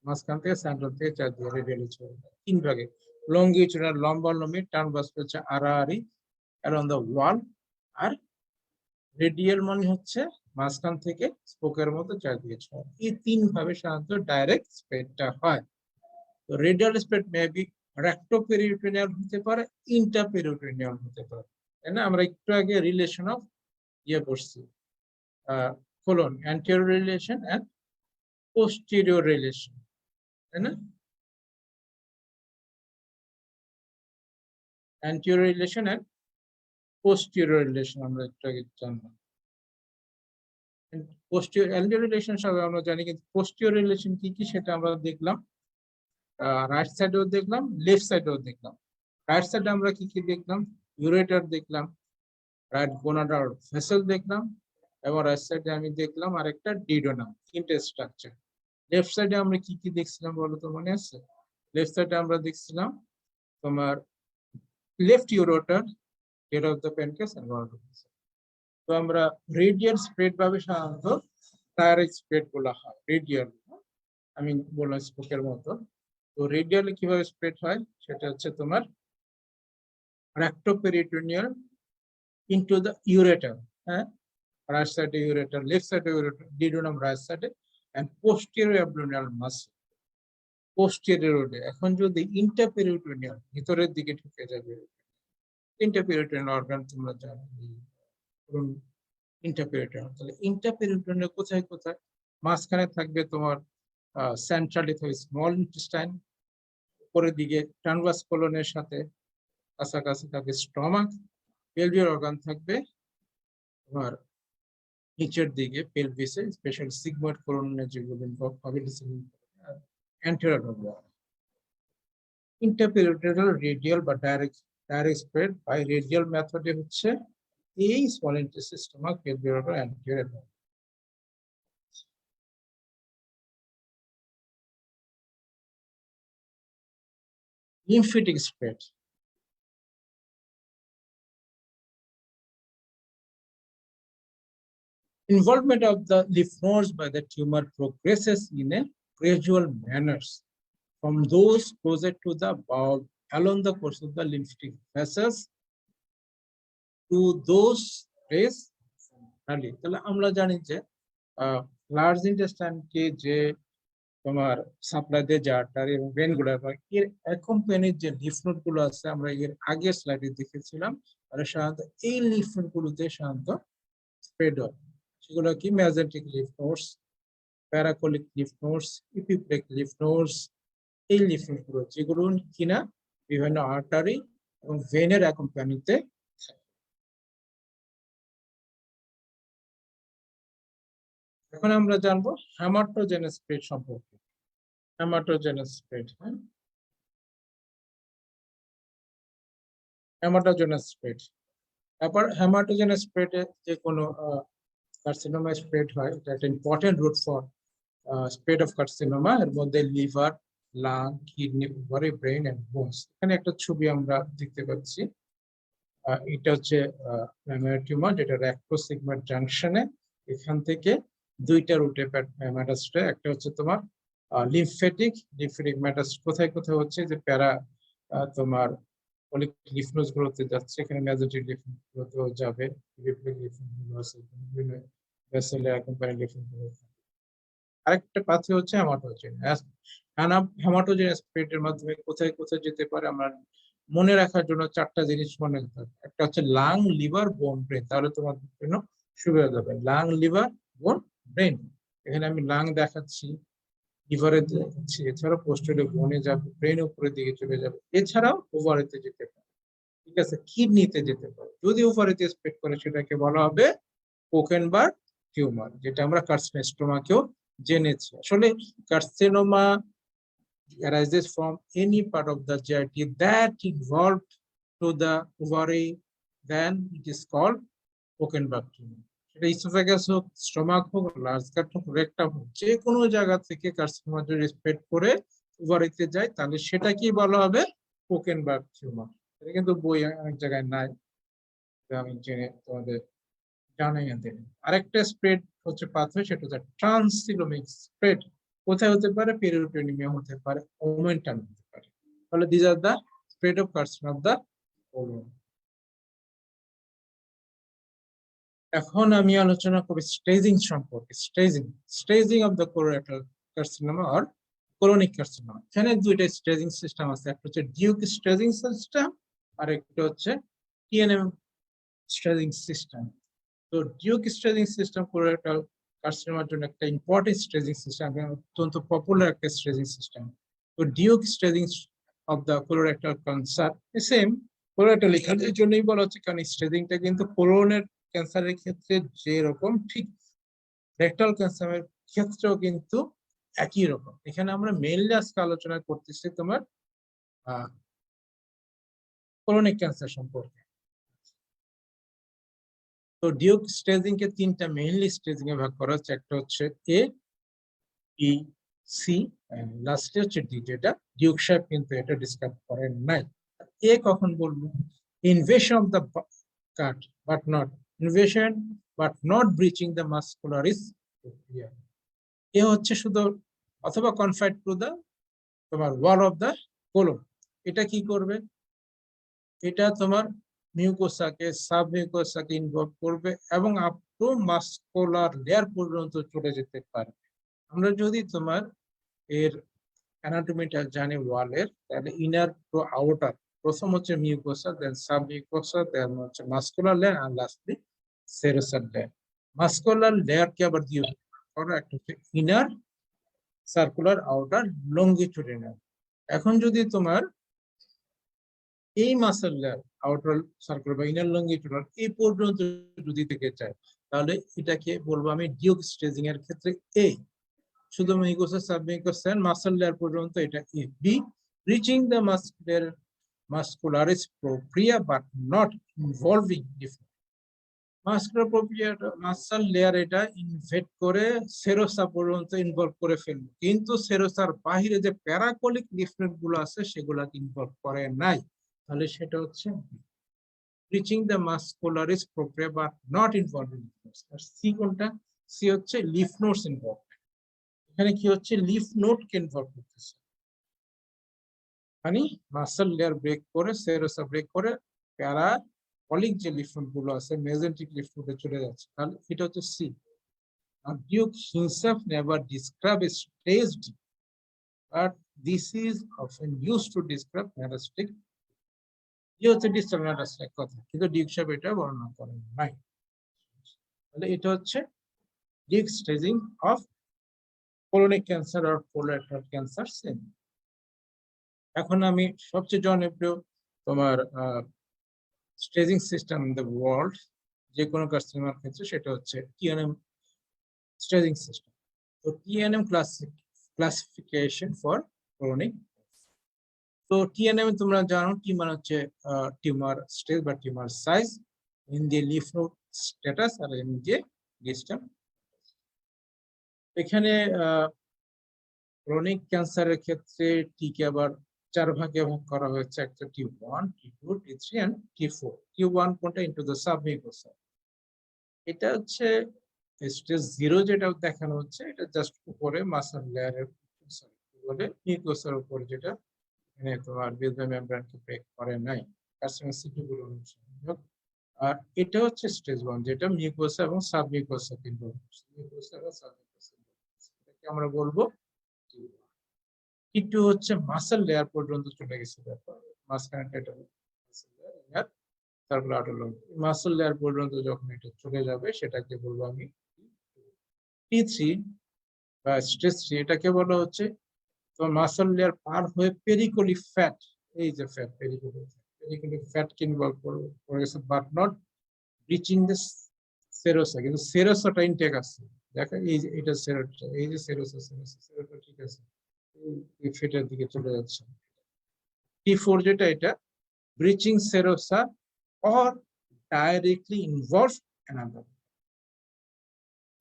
মাঝখান থেকে সেন্টার থেকে চারিদিকে রেডিয়াল ছড়ায় যায়। 3 ভাগে, লঙ্গিচুডানাল লম্বা লম্বি, ট্রান্সভার্স হচ্ছে আড়াআড়ি অ্যালং দ্য ওয়াল, আর রেডিয়াল মানে হচ্ছে মাঝখান থেকে স্পোকের মতো চারিদিকে ছড়ায়। এই 3 ভাবে সাধারণত ডাইরেক্ট স্প্রেডটা হয়। তো রেডিয়াল স্প্রেড মে বি রেক্টোপেরিটোনিয়াল হতে পারে, ইন্টারপেরিটোনিয়াল হতে পারে, তাই না? আমরা একটু আগে রিলেশন অফ পড়ছি, colon anterior relation and posterior relation, তাই না? Anterior relation and posterior relation আমরা একটু আগে জানলাম। অ্যান্টেরিয়র রিলেশন সবাই আমরা জানি, কিন্তু পোস্টেরিয়র রিলেশন কি কি সেটা আমরা দেখলাম, রাইট সাইডেও দেখলাম, লেফট সাইডেও দেখলাম। রাইট সাইডে আমরা কি কি দেখলাম? ইউরেটার দেখলাম, রাইট গোনাডাল ভেসেল দেখলাম, এবং রাইট সাইডে আমি দেখলাম আরেকটা ডিডোনাম, 3টে স্ট্রাকচার। লেফট সাইডে আমরা কি কি দেখছিলাম বলো তো, মনে আছে? লেফট সাইডে আমরা দেখছিলাম তোমার left ureter, head of the pancreas and তো আমরা রেডিয়াল স্প্রেড ভাবে সাধারণত ডাইরেক্ট স্প্রেড বলা হয় রেডিয়াল, আমি বললাম স্পোকের মতো। তো রেডিয়ালে কিভাবে স্প্রেড হয় সেটা হচ্ছে তোমার rectoperitoneal into the ureter, হ্যাঁ, right side ureter, left side ureter, duodenum right side, and posterior abdominal muscle posterior। এখন যদি ইন্টারপেরিটোনিয়াল ভিতরের দিকে ঢুকে যাবে, ইন্টারপেরিটোনিয়াল অর্গান তোমরা জানো ইন্টারপেরিটোনিয়াল, তাহলে ইন্টারপেরিটোনিয়াল কোথায় কোথায়? মাঝখানে থাকবে তোমার সেন্ট্রালি থাকবে স্মল ইন্টেস্টাইন, উপরের দিকে ট্রান্সভার্স কোলনের সাথে কাছাকাছি থাকবে স্টমাক, পেলভিয়ার অর্গান থাকবে তোমার নিচের দিকে পেলভিসে, স্পেশাল সিগময়েড কোলনে যেগুলো ইনভলভ হবে অ্যান্টেরিয়র হবে। ইন্টারপেরিটোনিয়াল রেডিয়াল বা ডাইরেক্ট স্প্রেড বাই রেডিয়াল মেথডে হচ্ছে এই small intestine, stomach, pelvic organ, anterior. lymphatic spread, involvement of the lymph nodes by the tumor progresses in a gradual manner from those closer to the bowel along the course of the lymphatic vessels to those placed centrally। তাহলে আমরা জানি যে large ইন্টেস্টাইনকে যে তোমার supply দেয় যে artery এবং when গুলো, এর অ্যাকম্পানির যে লিফ নোড গুলো আছে আমরা এর আগের স্লাইডে দেখেছিলাম, আর সাধারণত এই লিফ নোড গুলোতে সাধারণত স্প্রেড হয়। সেগুলো কি? Mesenteric lymph nodes, paracolic lymph nodes, epiploic lymph nodes, এই লিফ নোড গুলো যেগুলো কিনা বিভিন্ন আর্টারি এবং ভেনের অ্যাকম্পানিতে। এখন আমরা জানবো হেমাটোজেনাস স্প্রেড সম্পর্কে। হেমাটোজেনাস স্প্রেড, হ্যাঁ, হেমাটোজেনাস স্প্রেড। তারপর হেমাটোজেনাস স্প্রেডে যে কোনো কার্সিনোমা স্প্রেড হয়, এটা একটা important route for spread of carcinoma. এর মধ্যে liver, lung, kidney, ovary, brain and bones. এখানে একটা ছবি আমরা দেখতে পাচ্ছি, এটা হচ্ছে প্রাইমারি টিউমার, যেটা রেক্টোসিগময়েড জাংশনে। এখান থেকে দুইটা রুটে মেটাস্টেট, একটা হচ্ছে তোমার লিম্ফেটিক মেটাস্টেট কোথায় কোথায় হচ্ছে, যে প্যারা তোমার অনেক লিফ নোড গুলোতে যাচ্ছে, এখানে মেজেন্টিক লিফ গুলোতেও যাবে, আরেকটা পাথে হচ্ছে হেমাটোজেনাস। হেমাটোজেনাস স্প্রেডের মাধ্যমে কোথায় কোথায় যেতে পারে আমরা মনে রাখার জন্য চারটা জিনিস মনে রাখতে হবে। একটা হচ্ছে লাং, লিভার, বোন, ব্রেন, তাহলে তোমাদের জন্য সুবিধা হবে। লাং, লিভার, বোন, ব্রেন। এখানে আমি লাং দেখাচ্ছি, লিভারে দেখাচ্ছি, এছাড়াও পোস্টেরিয়র বোনে যাবে, ব্রেন উপরের দিকে চলে যাবে, এছাড়াও ওভারিতে যেতে পারে, ঠিক আছে, কিডনিতে যেতে পারে। যদি ওভারিতে স্প্রেড করে সেটাকে বলা হবে পোকেনবার্গ টিউমার, যেটা আমরা কার্সিনোমাকেও জেনেছি। আসলে carcinoma arises from any part of the GIT that involved to the ovary, then it is called Pockenberg tumor. সেটা ইসোফেগাস হোক, স্টমাক হোক, লার্জ গাট হোক, রেকটাম হোক, যে কোনো জায়গা থেকে কার্সিনোমা যদি স্প্রেড করে ওভারিতে যায় তাহলে সেটা কি বলা হবে? পোকেনবার্গ টিউমার। এটা কিন্তু বই অনেক জায়গায় নাই, আমি জেনে তোমাদের জানাইয়া দেব। আরেকটা স্প্রেড হচ্ছে পাথওয়ে, সেটা হচ্ছে ট্রান্সিলোমিক স্প্রেড। কোথায় হতে পারে? পেরিটোনিয়াম হতে পারে, ওমেন্টাম হতে পারে। তাহলে this are the spread of carcinoma of the colon. এখন আমি আলোচনা করি স্টেজিং সম্পর্কে। Staging of the colorectal carcinoma or colonic carcinoma. এখানে দুইটা স্টেজিং সিস্টেম আছে, একটা হচ্ছে ডিউক স্টেজিং সিস্টেম আর একটা হচ্ছে টিএনএম স্টেজিং সিস্টেম। তো ডিউক স্টেজিং সিস্টেম কোলোরেক্টাল কার্সিনোমার জন্য একটা ইম্পর্টেন্ট স্টেজিং সিস্টেম, অত্যন্ত পপুলার একটা স্টেজিং সিস্টেম। তো Duke staging of the colorectal cancer same colorectal এর জন্যই বলা হচ্ছে, কারণ স্টেজিংটা কিন্তু কোলনের ক্যান্সারের ক্ষেত্রে যেরকম ঠিক রেকটাল ক্যান্সারের ক্ষেত্রেও কিন্তু একই রকম। এখানে আমরা মেইনলি আজকে আলোচনা করতেছি তোমার কোলনিক ক্যান্সার সম্পর্কে। তো ডিউক স্টেজিং কে তিনটা মেইনলি স্টেজিং এ ভাগ করা হচ্ছে, একটা হচ্ছে এ, বি, সি, লাস্টে হচ্ছে ডি, যেটা ডিউক সাহেব কিন্তু এটা ডিসক্রাইব করেন নাই। এ কখন বলবো? Invasion of the gut but not invasion but not breaching the muscularis propria. A হচ্ছে শুধু অথবা কনফাইড টু দ্য তোমার ওয়াল অফ দ্য কোলন। এটা কি করবে? এটা তোমার মিউকোসাকে সাবমিউকোসাকে ইনভলভ করবে এবং আপ টু মাস্কুলার লেয়ার পর্যন্ত চলে যেতে পারে। আমরা যদি তোমার এর অ্যানাটমিটা জানি ওয়ালের, তাহলে ইনার টু আউটার, প্রথম হচ্ছে মিউকোসা, দেন সাবমিউকোসা, দেন হচ্ছে মাস্কুলার লেয়ার, আর লাস্টলি সেরোসাল লেয়ার। মাস্কুলার লেয়ারকে আবার দিয়ে করো, একটা হচ্ছে ইনার সার্কুলার, আউটার লঙ্গিটিউডিনাল। এখন যদি তোমার এই মাসেল লেয়ার আউটার সার্কুলার বা ইনার লঙ্গিটিউডিনাল এই পর্যন্ত যদি থেকে যায়, তাহলে এটাকে বলবো আমি ডিউক স্টেজিং এর ক্ষেত্রে এ। শুধু মিউকোসা সাবমিউকোসা মাসেল লেয়ার পর্যন্ত এটা এ। B, reaching the muscularis propria but not involving muscular প্রক্রিয়া, মাসেল লেয়ার এটা ইনভেট করে সেরোসা পর্যন্ত ইনভলভ করে ফেলবে, কিন্তু সেরোসার বাহিরে যে প্যারাকলিক লিফনেট গুলো আছে সেগুলোকে ইনভলভ করে নাই। তাহলে সেটা হচ্ছে reaching the muscularis propria but not involving. আর সি কোনটা? সি হচ্ছে লিফ নোটস ইনভলভ। এখানে কি হচ্ছে? লিফ নোট কে ইনভলভ করতেছে, মানে মাসেল লেয়ার ব্রেক করে সেরোসা ব্রেক করে প্যারাকলিক যে লিফনোট গুলো আছে মেজেন্টিক লিফনোটে চলে যাচ্ছে। তাহলে এটা হচ্ছে C. Duke himself never described a stage, but this is often used to describe merastic. ये হচ্ছে distal merastic কথা, কিন্তু ডিউক সাহেব এটা বর্ণনা করেন নাই। তাহলে এটা হচ্ছে Dukes staging of colonic cancer আর কোলোরেক্টাল ক্যান্সার সেম। এখন আমি সবচেয়ে জনপ্রিয় তোমার staging system in the world যে কোনো কার্সিনোমার ক্ষেত্রে, সেটা হচ্ছে TNM staging system. So TNM classification for chronic. So TNM তোমরা জানো, টি মানে হচ্ছে টিউমার স্টেজ বা tumour size, in the lymph node status, আর এম যে ডিস্টাম। এখানে ক্রনিক ক্যান্সারের ক্ষেত্রে টিকে আবার 4 ভাগে ভাগ করা হয়েছে, একটা T1, T2, T3 and T4। T1 কোনটা? Into the submucosa. এটা হচ্ছে স্টেজ 0 যেটা দেখানো হচ্ছে, এটা জাস্ট উপরে মাসল লেয়ারের বলে মিউকোসার উপরে, যেটা এখানে তোমার বেসমেন্ট মেমব্রেনকে ব্রেক করে নাই, কার্সিনোসিটি গুলো। আর এটা হচ্ছে স্টেজ 1, যেটা মিউকোসা এবং সাবমিউকোসা কিন্তু মিউকোসা এবং সাবমিউকোসা, এটাকে আমরা বলবো T2 হচ্ছে মাসল লেয়ার পর্যন্ত চলে গেছে, ব্যাপার মাসখানে এটা মাসল লেয়ার, তারপর আউটার লং মাসল লেয়ার পর্যন্ত যখন এটা চলে যাবে সেটাকে বলবো আমি T3 বা স্টেজ 3। এটাকে বলা হচ্ছে তোমার মাসল লেয়ার পার হয়ে পেরিকলি ফ্যাট, এই যে ফ্যাট, পেরিকলি ফ্যাট কে ইনভলভ করে গেছে, but not reaching the serosa, কিন্তু সেরোসাটা ইনটেক আছে। দেখো এই যে এটা সেরোসা, এই যে সেরোসা ঠিক আছে, এই ফ্যাটের দিকে চলে যাচ্ছে। T4 যেটা, এটা ব্রিচিং serosa or directly involve another,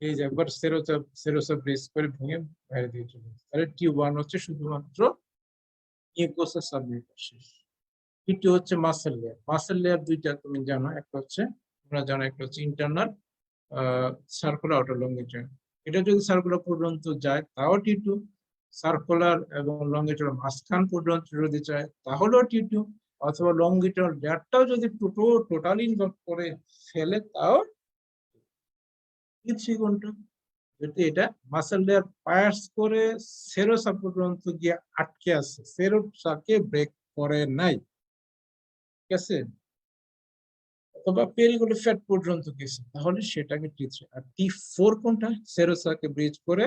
এই যে একবার সেরোসা ব্রেস করে ভেঙে বাইরে দিয়ে চলে যাচ্ছে। তাহলে T1 হচ্ছে শুধুমাত্র মিউকোসা সাবমিউকোসা। T2 হচ্ছে মাসল লেয়ার। মাসল লেয়ার দুইটা তুমি জানো, একটা হচ্ছে তোমরা জানো, একটা হচ্ছে ইন্টারনাল সার্কুলার, আউটার লঙ্গিটিউড। এটা যদি সার্কুলার পর্যন্ত যায় তাও T2, সার্কুলার এবং লঙ্গিটিউড মাঝখান পর্যন্ত যদি যায় তাহলেও T2, অথবা লঙ্গিটিউড লেয়ারটাও যদি টোটালি ইনভলভ করে ফেলে তাও T3 কোনটা? যদি এটা মাসল লেয়ার পায়ার্স করে সেরোসা পর্যন্ত গিয়ে আটকে আছে, সেরোসাকে ব্রেক করে নাই, ঠিক আছে, অথবা পেরিকলি ফ্যাট পর্যন্ত গেছে, তাহলে সেটাকে T3। আর T4 কোনটা? সেরোসাকে ব্রিজ করে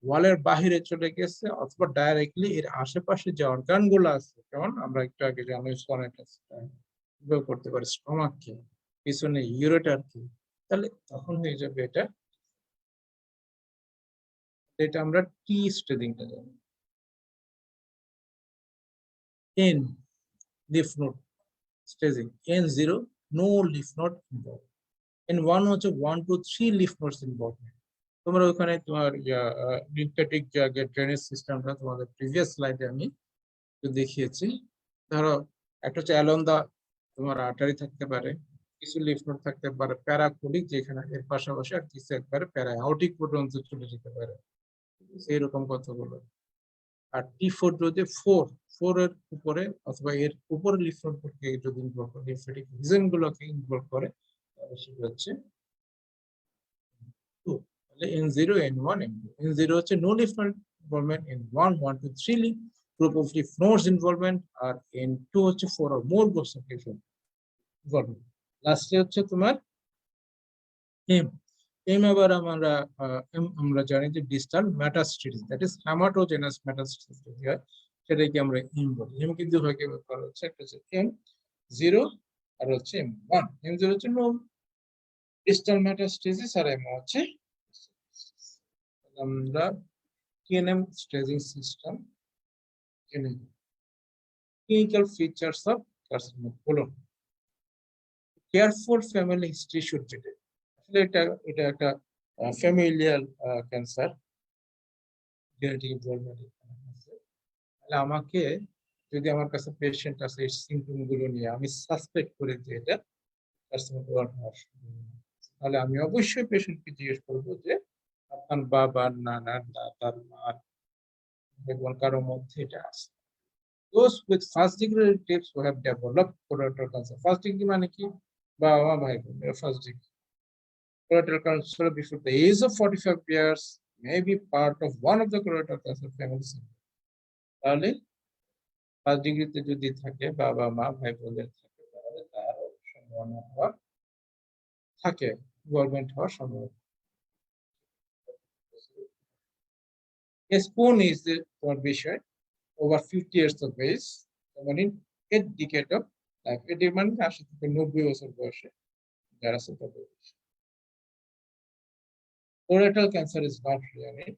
ওয়ালের বাহিরে চলে গেছে, অথবা ডাইরেক্টলি এর আশেপাশে যে অর্গান গুলো আছে, যেমন আমরা একটু আগে করতে পারি স্টমাক কে, পিছনে ইউরেটার কে, তাহলে তখন হয়ে যাবে এটা, এটা আমরা টি স্টেজিংটা জানি। N lymph node staging, N0 no lymph node involve, N1 হচ্ছে 1 to 3 লিফ নোডস ইনভলভমেন্ট। তোমরা ওখানে তোমার লিম্ফ্যাটিক যে ড্রেনেজ সিস্টেমটা তোমাদের প্রিভিয়াস স্লাইডে আমি দেখিয়েছি। ধরো একটা হচ্ছে অ্যালন দা তোমার আর্টারি থাকতে পারে, কিছু লিফ নোড থাকতে পারে প্যারাকোলিক, যেখানে এর পাশাপাশি আর কিছু একবারে প্যারাঅটিক পর্যন্ত চলে যেতে পারে, এইরকম কতগুলো। আর T4 যদি 4 এর উপরে অথবা এর উপরে লিফ নোডকে যদি ইনভলভ করে, লিফোটিক রিজন গুলোকে ইনভলভ করে, তাহলে সেটা হচ্ছে 2। তাহলে N0 N1 N2। N0 হচ্ছে no lymph node involvement, N1 1 2 3 lymph group of lymph nodes involvement, আর N2 হচ্ছে 4 or more groups of lymph involvement. লাস্টে হচ্ছে তোমার এম। এম আবার আমরা জানি যে distal metastasis, that is haematogenous metastasis যদি হয় সেটাকে আমরা এম বলি। এম কিন্তু ভাগে করা হচ্ছে, একটা হচ্ছে M0 আর হচ্ছে M1। M0 হচ্ছে নো ডিস্টাল মেটাস্টেসিস আর M হচ্ছে আমরা TNM staging system, clinical features of carcinoma colon. Careful family history should be there. আসলে এটা একটা ফ্যামিলিয়াল ক্যান্সার, জেনেটিক ইনভলভমেন্ট আছে। তাহলে আমাকে যদি আমার কাছে পেশেন্ট আছে এই সিম্পটম গুলো নিয়ে আমি সাসপেক্ট করি যে এটা কার্সিনোমা কোলন হওয়ার সম্ভাবনা, তাহলে আমি অবশ্যই পেশেন্টকে জিজ্ঞেস করবো যে আপনার বাবার, নানার, দাদার, মার কারোর মধ্যে এটা আছে। Those with first degree relatives who have developed colorectal cancer, first degree মানে কি, বাবা ভাই বোন, first degree colorectal cancer before the age of 45 years may be part of one of the colorectal cancer families. তাহলে first ডিগ্রিতে যদি থাকে বাবা মা ভাই বোনদের থাকে, তাহলে তারও সম্ভাবনা হওয়ার থাকে, ইনভলভমেন্ট হওয়ার সম্ভাবনা। Spoon is the বিষয় over 50 years of age, মানে 8 decade of life, এটি মানে 80 থেকে 90 বছর বয়সে যারা আছে তাদের। Colorectal cancer is not really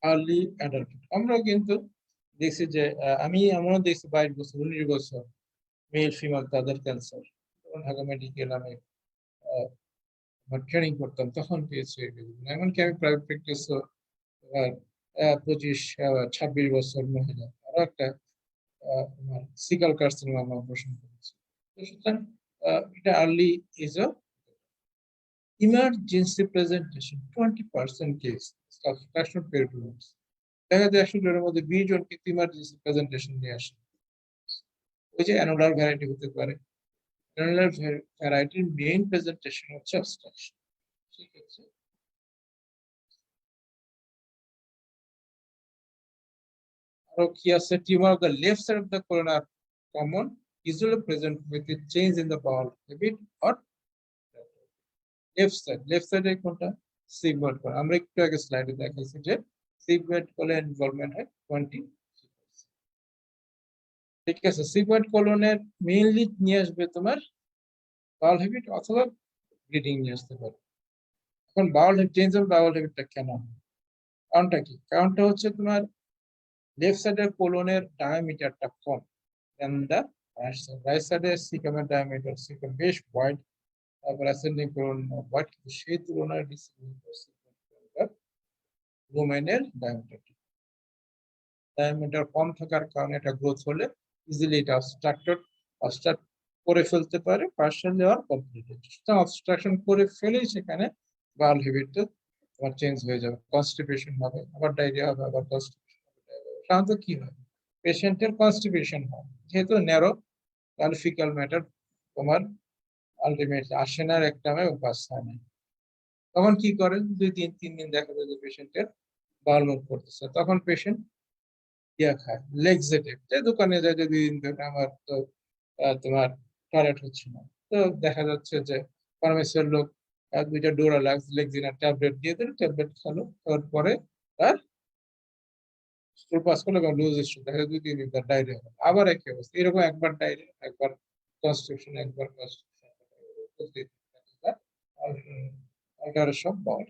early adulthood. আমরা কিন্তু দেখছি যে আমি এমনও দেখছি 22 বছর 19 বছর মেল ফিমেল তাদের ক্যান্সার। ঢাকা মেডিকেল আমি ট্রেনিং করতাম তখন পেয়েছি, এমনকি আমি প্রাইভেট প্র্যাকটিস 25-26 বছর মহিলা আরো একটা সিকাল কার্সিনোমা অপারেশন করেছি। সুতরাং এটা early age of emergency presentation 20% case obstruction peritoneus, দেখা যায় 100 জনের মধ্যে 20 জন কিন্তু ইমার্জেন্সি প্রেজেন্টেশন নিয়ে আসে। ওই যে অ্যানুলার ভ্যারাইটি হতে পারে, অ্যানুলার ভ্যারাইটির মেইন প্রেজেন্টেশন হচ্ছে অবস্ট্রাকশন। ঠিক আছে, আর কি আছে, tumour of the left side of the colon are common, usually present with a change in the bowel habit or left সাইডে কোনটা, সিগমেন্ট কোলন। আমরা একটু আগে স্লাইডে দেখাইছি যে সিগমেন্ট কোলন ইনভলভমেন্ট হয় 20%। ঠিক আছে, সিগমেন্ট কোলনের মেইনলি নিয়ে আসবে তোমার বাউল হ্যাবিট অথবা ব্লিডিং নিয়ে আসতে পারে। এখন বাউল চেঞ্জ অফ বাউল হ্যাবিটটা কেন, কারণটা কি? কারণটা হচ্ছে তোমার লেফট সাইডের কোলনের ডায়ামিটারটা কম দেন দা রাইট সাইডের সিগমেন্ট ডায়ামিটার সিগমেন্ট বেশ ওয়াইড, তারপর অ্যাসেন্ডিং কোলন ওয়াইড, কিন্তু সেই তুলনায় রোমেনের ডায়ামিটার কম থাকার কারণে এটা গ্রোথ হলে ইজিলি এটা অবস্ট্রাক্ট করে ফেলতে পারে পার্শিয়ালি অর কমপ্লিটলি। অবস্ট্রাকশন করে ফেলেই সেখানে বাউল হ্যাবিটটা তোমার চেঞ্জ হয়ে যাবে, কনস্টিপেশন হবে, আবার ডায়রিয়া হবে, আবার কনস্টিপেশন হবে। সাধারণত কি হয়, পেশেন্টের কনস্টিপেশন হয়, যেহেতু ন্যারো তাহলে ফিকাল ম্যাটার তোমার আলটিমেটলি আসে না রেকটামে, পাস হয় না। তখন কি করেন, 2-3 দিন দেখা যায় যে পেশেন্টের বাউল মুভ করতেছে, তখন পেশেন্ট ইয়া খায় লেক্সেটিভ, যে দোকানে যায় যে 2 দিন ধরে আমার তো তোমার টয়লেট হচ্ছে না, তো দেখা যাচ্ছে যে ফার্মেসির লোক 2টা ডোরালাক্স লেক্সিনার ট্যাবলেট দিয়ে দিল, ট্যাবলেট খালো, তারপরে তার স্টুল পাস করলো এবং লুজ স্টুল, দেখা যায় 2-3 দিন তার ডায়রিয়া হলো, আবার একই অবস্থা, এরকম একবার ডায়রিয়া, একবার কনস্টিপেশন, একবার অল্টারেশন অফ বাউল।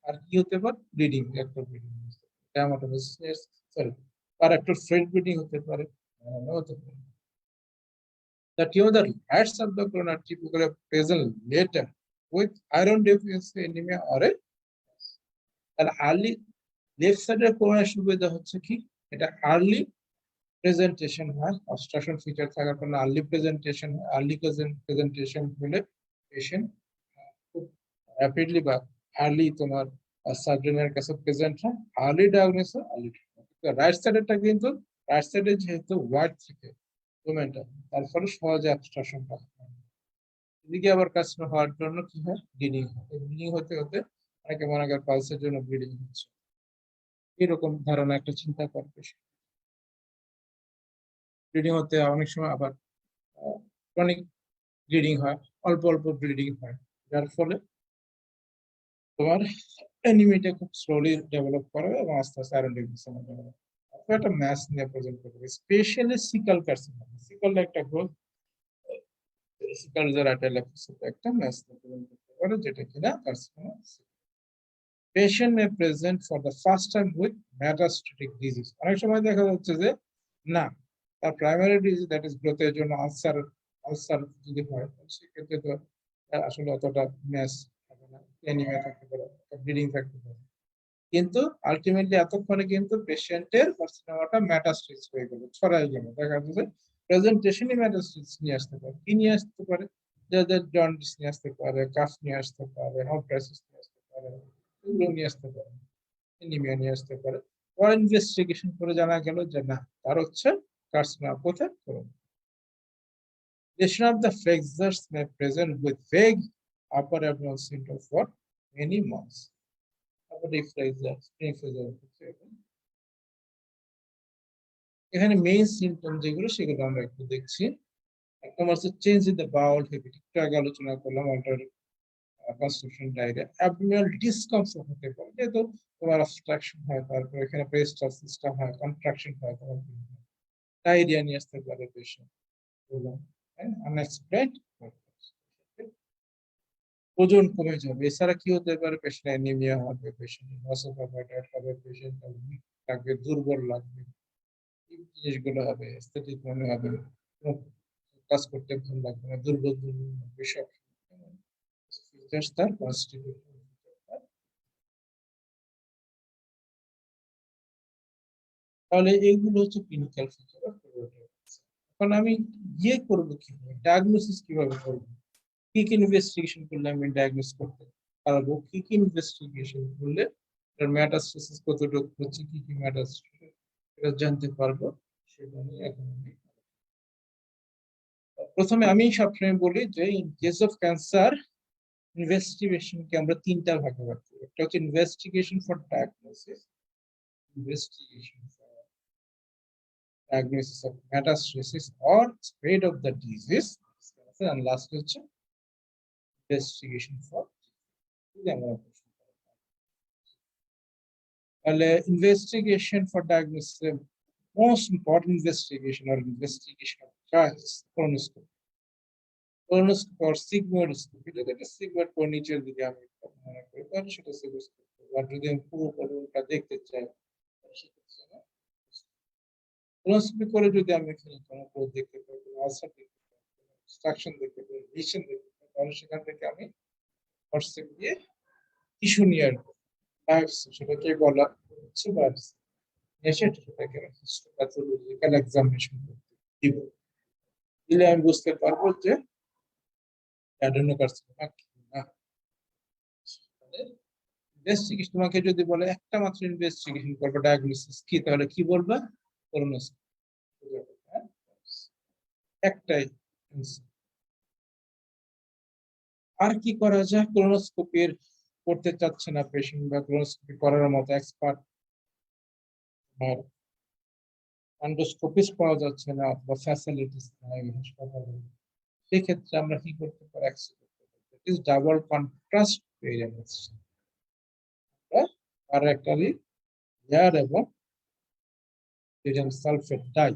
আর কি হতে পারে, ব্লিডিং, একটা ব্লিডিং, ড্যামাটোমাইসিস, সরি আর একটা ফ্রেড ব্লিডিং হতে পারে, হতে পারে। The tumor that heads of the colon are typically present later with iron deficiency anemia or a তাহলে আর্লি লেফট সাইডের কোলনের সুবিধা হচ্ছে কি, এটা আর্লি প্রেজেন্টেশন হয়, অবস্ট্রাকশন ফিচার থাকার কারণে আর্লি প্রেজেন্টেশন হয়। আর্লি প্রেজেন্টেশন হলে পেশেন্ট খুব র্যাপিডলি বা আর্লি তোমার সার্জনের কাছে প্রেজেন্ট হয়, আর্লি ডায়াগনোসিস, আর্লি রাইট সাইডেরটা কিন্তু রাইট সাইডে যেহেতু ওয়াইড থাকে ডোমেনটা, তার ফলে সহজে অবস্ট্রাকশন হয়। এদিকে আবার কার্সিনোমা হওয়ার জন্য কি হয়, ব্লিডিং হয়। ব্লিডিং হতে হতে অনেকে মনে করে পালসের জন্য ব্লিডিং হচ্ছে, এরকম ধারণা একটা চিন্তা করবে। ব্লিডিং হতে অনেক সময় আবার ক্রনিক ব্লিডিং হয়, অল্প অল্প ব্লিডিং হয়, যার ফলে তোমার অ্যানিমিটা খুব স্লোলি ডেভেলপ করে এবং আস্তে আস্তে আয়রন ডেফিসিয়েন্সি ডেভেলপ করে। একটা ম্যাচ নিয়ে প্রেজেন্ট করবে, স্পেশালি সিকাল কার্সিনোমা। সিকাল একটা গ্রোথ, সিকাল একটা ম্যাচ নিয়ে প্রেজেন্ট করতে পারে, যেটা কিনা carcinoma. Patient may present for the first time with metastatic disease. অনেক সময় দেখা যাচ্ছে যে না, তার প্রাইমারি ডিজিজ দ্যাট ইজ গ্রোথের জন্য আলসার যদি হয়, সেক্ষেত্রে তো আসলে অতটা ম্যাচ হবে না, অ্যানিমিয়া থাকতে পারে, ব্লিডিং থাকতে পারে, কিন্তু আলটিমেটলি এতক্ষণে কিন্তু পেশেন্টের কার্সিনোমাটা মেটাস্টেজ হয়ে গেল, ছড়াই গেল। দেখা যাচ্ছে প্রেজেন্টেশনই মেটাস্টেজ নিয়ে আসতে পারে। কি নিয়ে আসতে পারে? যাদের জন্ডিস নিয়ে আসতে পারে, কাফ নিয়ে আসতে পারে, হার্পাইটিস নিয়ে আসতে পারে, এগুলো নিয়ে আসতে পারে, অ্যানিমিয়া নিয়ে আসতে পারে। পরে ইনভেস্টিগেশন করে জানা গেল যে না, তার হচ্ছে কার্সিনোমা। কোথায়? Lesion of the flexures may present with vague upper abdominal symptoms for many months. এখানে মেইন সিমটম যেগুলো সেগুলো আমরা একটু দেখছি। এক নম্বর হচ্ছে change in the bowel habit, একটু আগে আলোচনা করলাম alter constipation diarrhoea. Abdominal discomfort হতে পারে, যেহেতু তোমার অবস্ট্রাকশন হয়, তারপর এখানে পেরিস্টাল সিস্টেম হয়, কন্ট্রাকশন হয়, তোমার ডায়রিয়া নিয়ে আসতে পারে পেশেন্ট এবং আনএক্সপ্লেইনড ওজন কমে যাবে। এছাড়া কি হতে পারে? পেশেন্ট অ্যানিমিয়া হবে, পেশেন্ট লস অফ অ্যাপাটাইট হবে, পেশেন্ট লাগবে, দুর্বল লাগবে, জিনিসগুলো হবে। স্থিতিক মনে হবে, কাজ করতে ভালো লাগবে না, দুর্বল দুর্বল লাগবে, সব তার কনস্টিটিউশন। তাহলে এইগুলো হচ্ছে ক্লিনিক্যাল ফিচার অফ পেরিওডাইটিস। এখন আমি ইয়ে করবো কিভাবে, ডায়াগনোসিস কিভাবে করবো, কি কি ইনভেস্টিগেশন করলে আমি ডায়াগনোস করতে পারবো, কি কি ইনভেস্টিগেশন করলে মেটাস্টেসিস কতটুকু হচ্ছে, কি কি মেটাস্টেসিস এটা জানতে পারবো, সেটা নিয়ে এখন আমি প্রথমে আমি সবসময় বলি যে ইন কেস অফ ক্যান্সার ইনভেস্টিগেশনকে আমরা তিনটা ভাগে ভাগ করি। একটা হচ্ছে investigation for diagnosis, investigation for diagnosis of metastasis or spread of the disease, and last হচ্ছে investigation for investigation for diagnosis. Most important investigation or investigation of trials, colonoscopy. Colonoscopy or sigmoidoscopy, যেটা sigmoid কোণ নিচের দিকে আমি মনে করি, তাহলে সেটা sigmoidoscopy। আর যদি আমি পুরো কোণটা দেখতে চাই, colonoscopy করে যদি আমি কোনো দেখতে পাই, আলসার দেখতে পাই, অবস্ট্রাকশন দেখতে পাই, লিশন দেখতে পাই, তাহলে সেখান থেকে আমি ফরসেপ দিয়ে টিস্যু নিয়ে আসবো, বায়োপসি সেটাকে বলা হচ্ছে বায়োপসি। এসে সেটাকে হিস্টোপ্যাথোলজিক্যাল এক্সামিনেশন করতে দিব, দিলে আমি বুঝতে পারবো যে অ্যাডেনোকার্সিনোমা কি না। ইনভেস্টিগেশন তোমাকে যদি বলে একটা মাত্র ইনভেস্টিগেশন করবে, ডায়াগনোসিস কি, তাহলে কি বলবা? কোলোনোস্কোপি, একটাই। আর কি করা যায়? কোলোনোস্কোপির করতে চাচ্ছে না পেশেন্ট, বা কোলোনোস্কোপি করার মতো এক্সপার্ট আর এন্ডোস্কোপিস্ট পাওয়া যাচ্ছে না, অথবা ফ্যাসিলিটিস নাই হাসপাতালে, সেক্ষেত্রে আমরা কি করতে পারি? It is double contrast variables, আর একটা এয়ার এবং সোডিয়াম সালফেট ডাই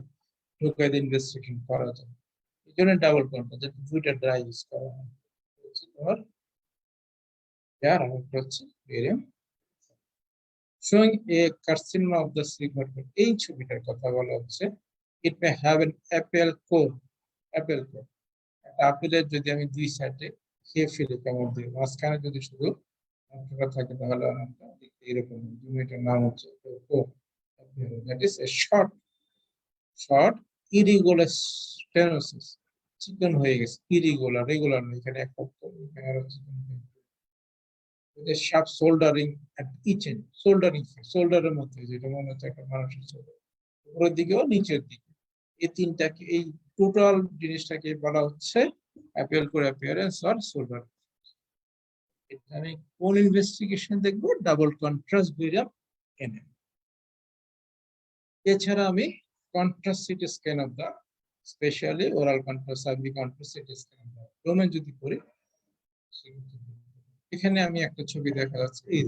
ঢুকে দিয়ে ইনভেস্টিগেশন করা যায়। এই জন্য ডাবল কন্ট্রাস্ট, যেটা দুইটা ড্রাই ইউজ করা হয়, হচ্ছে তোমার এয়ার আর একটা হচ্ছে barium. Showing a carcinoma of the sigmoid cord, এই ছবিটার কথা বলা হচ্ছে। It may have an apple core, apple core, একটা আপেলের যদি আমি দুই সাইডে খেয়ে ফেলি কামড় দিয়ে, মাঝখানে যদি শুধু থাকে, তাহলে অনেকটা এরকম। এটার নাম হচ্ছে that is a short short irregular stenosis, চিকন হয়ে গেছে, ইরিগুলার, রেগুলার না, এখানে একটা sharp shouldering at each end, shouldering, সোল্ডারের মধ্যে যেটা মনে হচ্ছে একটা মানুষের শোল্ডার, উপরের দিকেও নিচের দিকে, এই তিনটাকে, এই টোটাল জিনিসটাকে বলা হচ্ছে অ্যাপিয়ার করে অ্যাপিয়ারেন্স অর সোল্ডার। আমি কোন ইনভেস্টিগেশন দেখবো? Double contrast barium enema. এছাড়া আমি contrast CT scan of the, specially oral contrast, সার্ভি contrast CT scan of the abdomen যদি করি, এখানে আমি একটা ছবি দেখা যাচ্ছে, এই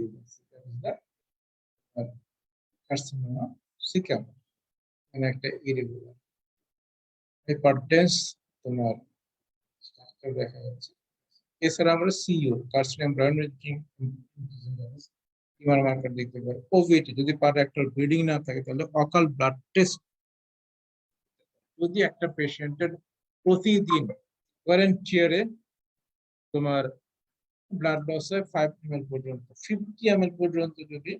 কার্সিনোমা সিকাম, এখানে একটা ইরেগুলার হাইপারটেন্স তোমার স্ট্রাকচার দেখা যাচ্ছে। এছাড়া আমরা সিইও কার্সিনোম ব্রাউনিং টিউমার মার্কার দেখতে পাই। ওভিটি যদি পারঅ্যাক্টাল ব্লিডিং না থাকে তাহলে অকাল ব্লাড টেস্ট, যদি একটা পেশেন্টের প্রতিদিন ওয়ারেন্টিয়ারে তোমার ব্লাড লস হয় 5 ml পর্যন্ত, 50 ml পর্যন্ত যদি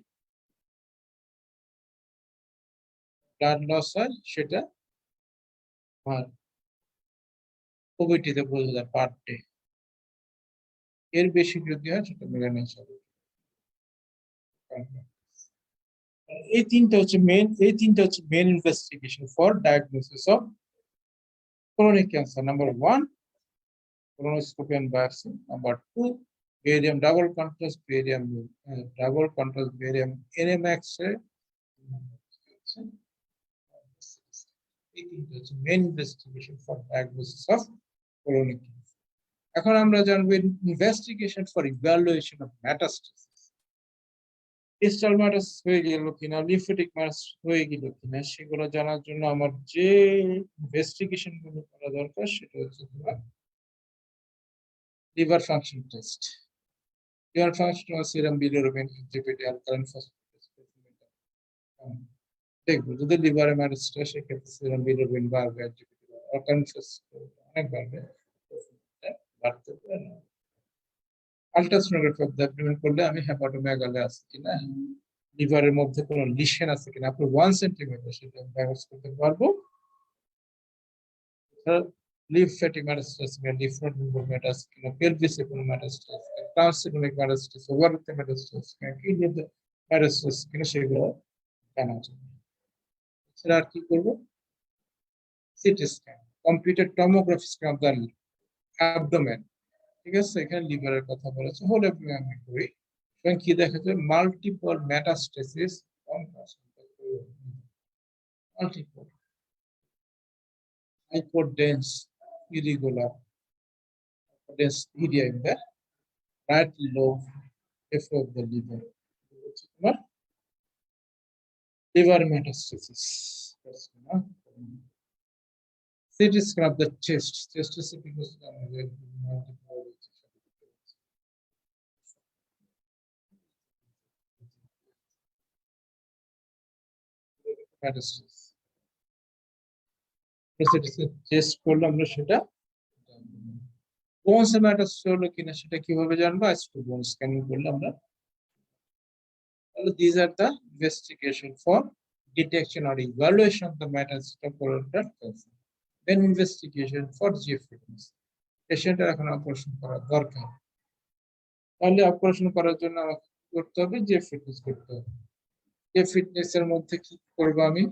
ব্লাড লস হয়, সেটা ওভিটিতে বোঝা যায় পার ডে। এর বেশি যদি হয় সেটা মেলানিন হবে। এই তিনটা হচ্ছে main investigation for diagnosis of colonic cancer. Number 1, colonoscopy and biopsy. Number 2, barium double contrast barium NMX main investigation for diagnosis of colonic cancer. এখন আমরা জানবো investigation for evaluation of metastasis. Distal metastasis হয়ে গেল কিনা, lymphatic metastasis হয়ে গেল কিনা, সেগুলো জানার জন্য আমার যে ইনভেস্টিগেশন গুলো করা দরকার সেটা হচ্ছে তোমার liver function test. Liver function ও সিরাম বিলিরুবিন, এনটিপিটি, অ্যালকালাইন ফসফেট দেখবো। যদি লিভারে মেটাস্টেসিস, সেক্ষেত্রে সিরাম বিলিরুবিন বাড়বে, এনটিপিটি অ্যালকালাইন ফসফেট অনেক বাড়বে, বাড়তে পারে না। আলট্রাসোনোগ্রাফি অ্যাবডোমেন করলে আমি হেপাটোমেগালি আছে কিনা, লিভারের মধ্যে কোনো লিশন আছে কিনা, আপনি 1 সেন্টিমিটার সেটা ব্যবহার করতে পারবো। Lymphatic metastasis, lymph node metastasis কিনা, পেলভিসে কোনো মেটাস্টেসিস, ট্রান্সিটোমিক মেটাস্টেসিস, ওভারিতে মেটাস্টেসিস কিনা, কিডনিতে মেটাস্টেসিস কিনা, সেগুলো জানা যাবে। এছাড়া আর কি করবো? CT scan, computer tomography scan of the abdomen. ঠিক আছে, এখানে লিভারের কথা বলেছে, হলে আমি করি। কি দেখা যায়? Multiple metastasis on multiple hypodense irregular dense area in the right lobe of the liver. Liver metastasis. CT scan of the chest. Chest is because metastasis. Chest করলে আমরা সেটা বোনস মেটাস্টেসিস হলো কিনা সেটা কিভাবে জানবো? আজকে বোন স্ক্যানিং করলে আমরা। তাহলে this are the investigation for detection or evaluation of the metastasis of colorectal cancer. Then investigation for GF fitness. পেশেন্টের এখন অপারেশন করা দরকার, তাহলে অপারেশন করার জন্য আমাকে করতে হবে জিএফ ফিটনেস করতে হবে। জিএফ ফিটনেস এর মধ্যে কি করবো? আমি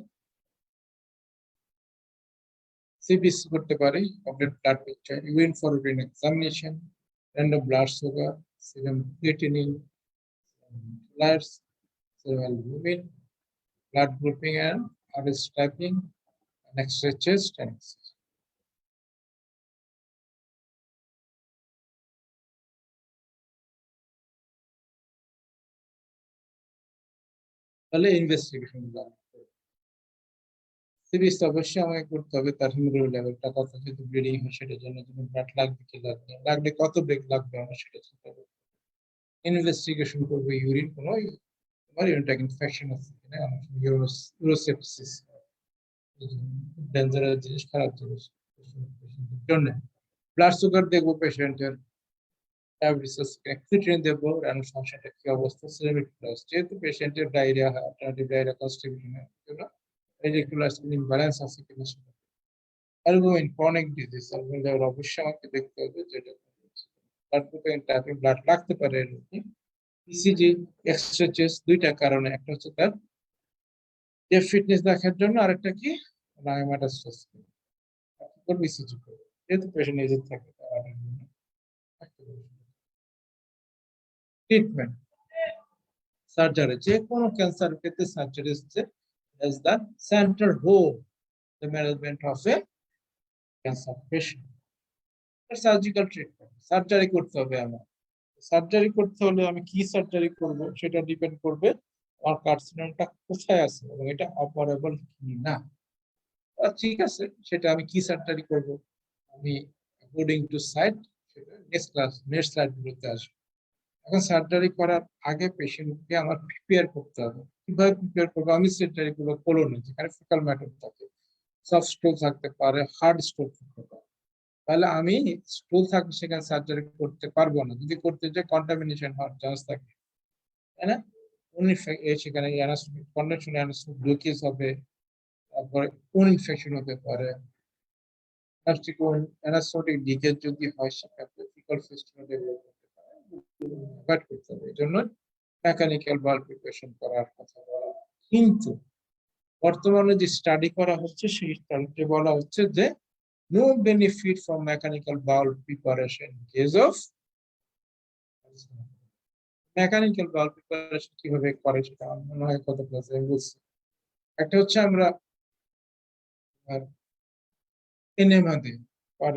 CBC করতে পারি, complete blood picture, urine for urine examination, random blood sugar, serum creatinine, bloods, serum albumin, blood grouping and RS typing, and X-ray chest and X-ray. তাহলে ইনভেস্টিগেশন সিবিএস অবশ্যই আমাকে করতে হবে, তার হিমোগ্লোবিন লেভেলটা কত, যদি ব্লিডিং হয় সেটার জন্য ব্লাড লাগবে কি লাগবে, লাগলে কত ব্রেক লাগবে আমরা সেটা চিন্তা করবো। ইনভেস্টিগেশন করবো ইউরিন, কোনো তোমার ইউরিনটাক ইনফেকশন আছে কিনা, ইউরোসেপসিস, ডেঞ্জারাস জিনিস, খারাপ জিনিস জন্য। ব্লাড সুগার দেখবো পেশেন্টের, ডায়াবেটিস ক্রিটিন দেখবো, রানের সমস্যাটা কি অবস্থা, সিরামিক প্লাস, যেহেতু পেশেন্টের ডায়রিয়া হয়, অল্টারনেটিভ ডায়রিয়া কনস্টিপেশনের জন্য রেডিকুলার ইমব্যালেন্স আছে কিনা সেটা। অ্যালবুমিন ক্রনিক ডিজিজ, অ্যালবুমিন অবশ্যই আমাকে দেখতে হবে যেটা ব্লাড প্রোটিন টাইপে ব্লাড লাগতে পারে এর মধ্যে। ইসিজি এক্সট্রেচেস দুইটা কারণে, একটা হচ্ছে তার যে ফিটনেস দেখার জন্য, আরেকটা কি ডায়ামাটাস্টাস করবে ইসিজি করবে, যেহেতু পেশেন্ট এজেড থাকে তার ট্রিটমেন্ট সার্জারি, যে কোনো ক্যান্সার ক্ষেত্রে সার্জারি হচ্ছে as the center home the management of a cancer patient. Surgical treatment, surgery করতে হবে আমার। সার্জারি করতে হলে আমি কি সার্জারি করব সেটা ডিপেন্ড করবে আমার কার্সিনোমটা কোথায় আছে এবং এটা অপারেবল কি না। ঠিক আছে, সেটা আমি কি সার্জারি করব আমি অ্যাকর্ডিং টু সাইট সেটা নেক্সট স্লাইড গুলোতে আসবে। এখন সার্জারি করার আগে পেশেন্টকে আমার প্রিপেয়ার করতে হবে। কিভাবে প্রিপেয়ার করবো? আমি সার্জারি গুলো করো না, যেখানে ফিকাল ম্যাটার থাকে, সফট স্টোল থাকতে পারে, হার্ড স্টোল থাকতে পারে, তাহলে আমি স্টোল থাকলে সেখানে সার্জারি করতে পারবো না। যদি করতে চাই কন্টামিনেশন হওয়ার চান্স থাকে, তাই না? সেখানে কন্ডেনশন ব্লকেজ হবে, তারপরে কোন ইনফেকশন হতে পারে, অ্যানাসোটিক লিকেজ যদি হয় সেক্ষেত্রে ফিকাল ফিস্টুলা ডেভেলপ করতে পারে। অ্যাভয়েড করতে হবে, এই জন্য মেকানিক্যাল বাল্ব প্রিপারেশন করার কথা বলা। কিন্তু বর্তমানে যে স্টাডি করা হচ্ছে সেই স্টাডিতে বলা হচ্ছে যে no benefit from mechanical valve preparation in case of mechanical valve preparation কিভাবে করে সেটা আমার মনে হয় কত ক্লাসে বলছি। একটা হচ্ছে আমরা এনেমা দিই,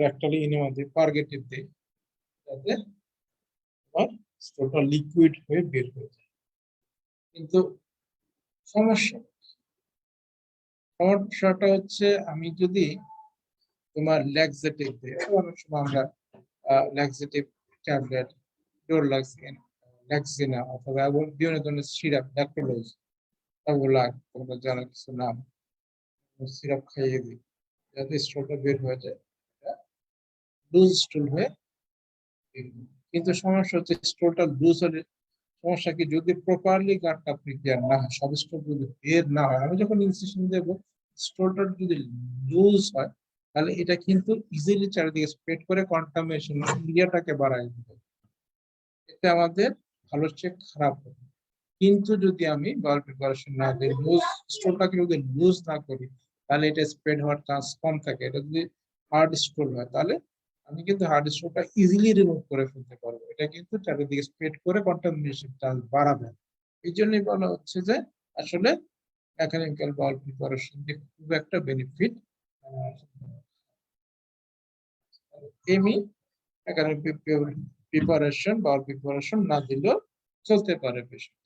রেক্টালি এনেমা দিই, পারগেটিভ দিই, যাতে আমার স্টোলটা লিকুইড হয়ে বের হয়ে যায়। কিন্তু সমস্যাটা হচ্ছে আমি যদি তোমার ল্যাক্সেটিভ দিই, অনেক সময় আমরা ল্যাক্সেটিভ ট্যাবলেট, ল্যাক্সিনা অথবা বিভিন্ন ধরনের সিরাপ, ল্যাক্টোলোজ, ওগুলা তোমরা জানো কিছু নাম, সিরাপ খাইয়ে দিই যাতে স্টোলটা বের হয়ে যায়, লুজ স্টোল হয়ে। কিন্তু সমস্যা হচ্ছে স্টোলটা লুজ হলে সমস্যা কি, যদি প্রপারলি গার্ডটা প্রিপেয়ার না হয়, সব স্টোল যদি বের না হয়, আমি যখন ইনসিশন দেবো স্টোলটা যদি লুজ হয় তাহলে এটা কিন্তু ইজিলি চারিদিকে স্প্রেড করে কন্টামিনেশন এরিয়াটাকে বাড়ায় দিবে, এতে আমাদের ভালো চেয়ে খারাপ হবে। কিন্তু যদি আমি বাল্ব প্রিপারেশন না দিই, লুজ স্টোলটাকে যদি লুজ না করি তাহলে এটা স্প্রেড হওয়ার চান্স কম থাকে। এটা যদি হার্ড স্টোল হয় তাহলে আমি কিন্তু হার্ড স্টোলটা ইজিলি রিমুভ করে ফেলতে পারবো, এটা কিন্তু চারিদিকে স্প্রেড করে কন্টামিনেশন চান্স বাড়াবে। এই জন্যই বলা হচ্ছে যে আসলে মেকানিক্যাল বাল্ব প্রিপারেশন দিয়ে খুব একটা বেনিফিট এমনি প্রিপারেশন বাল্ব প্রিপারেশন না দিলেও চলতে পারে পেশেন্ট।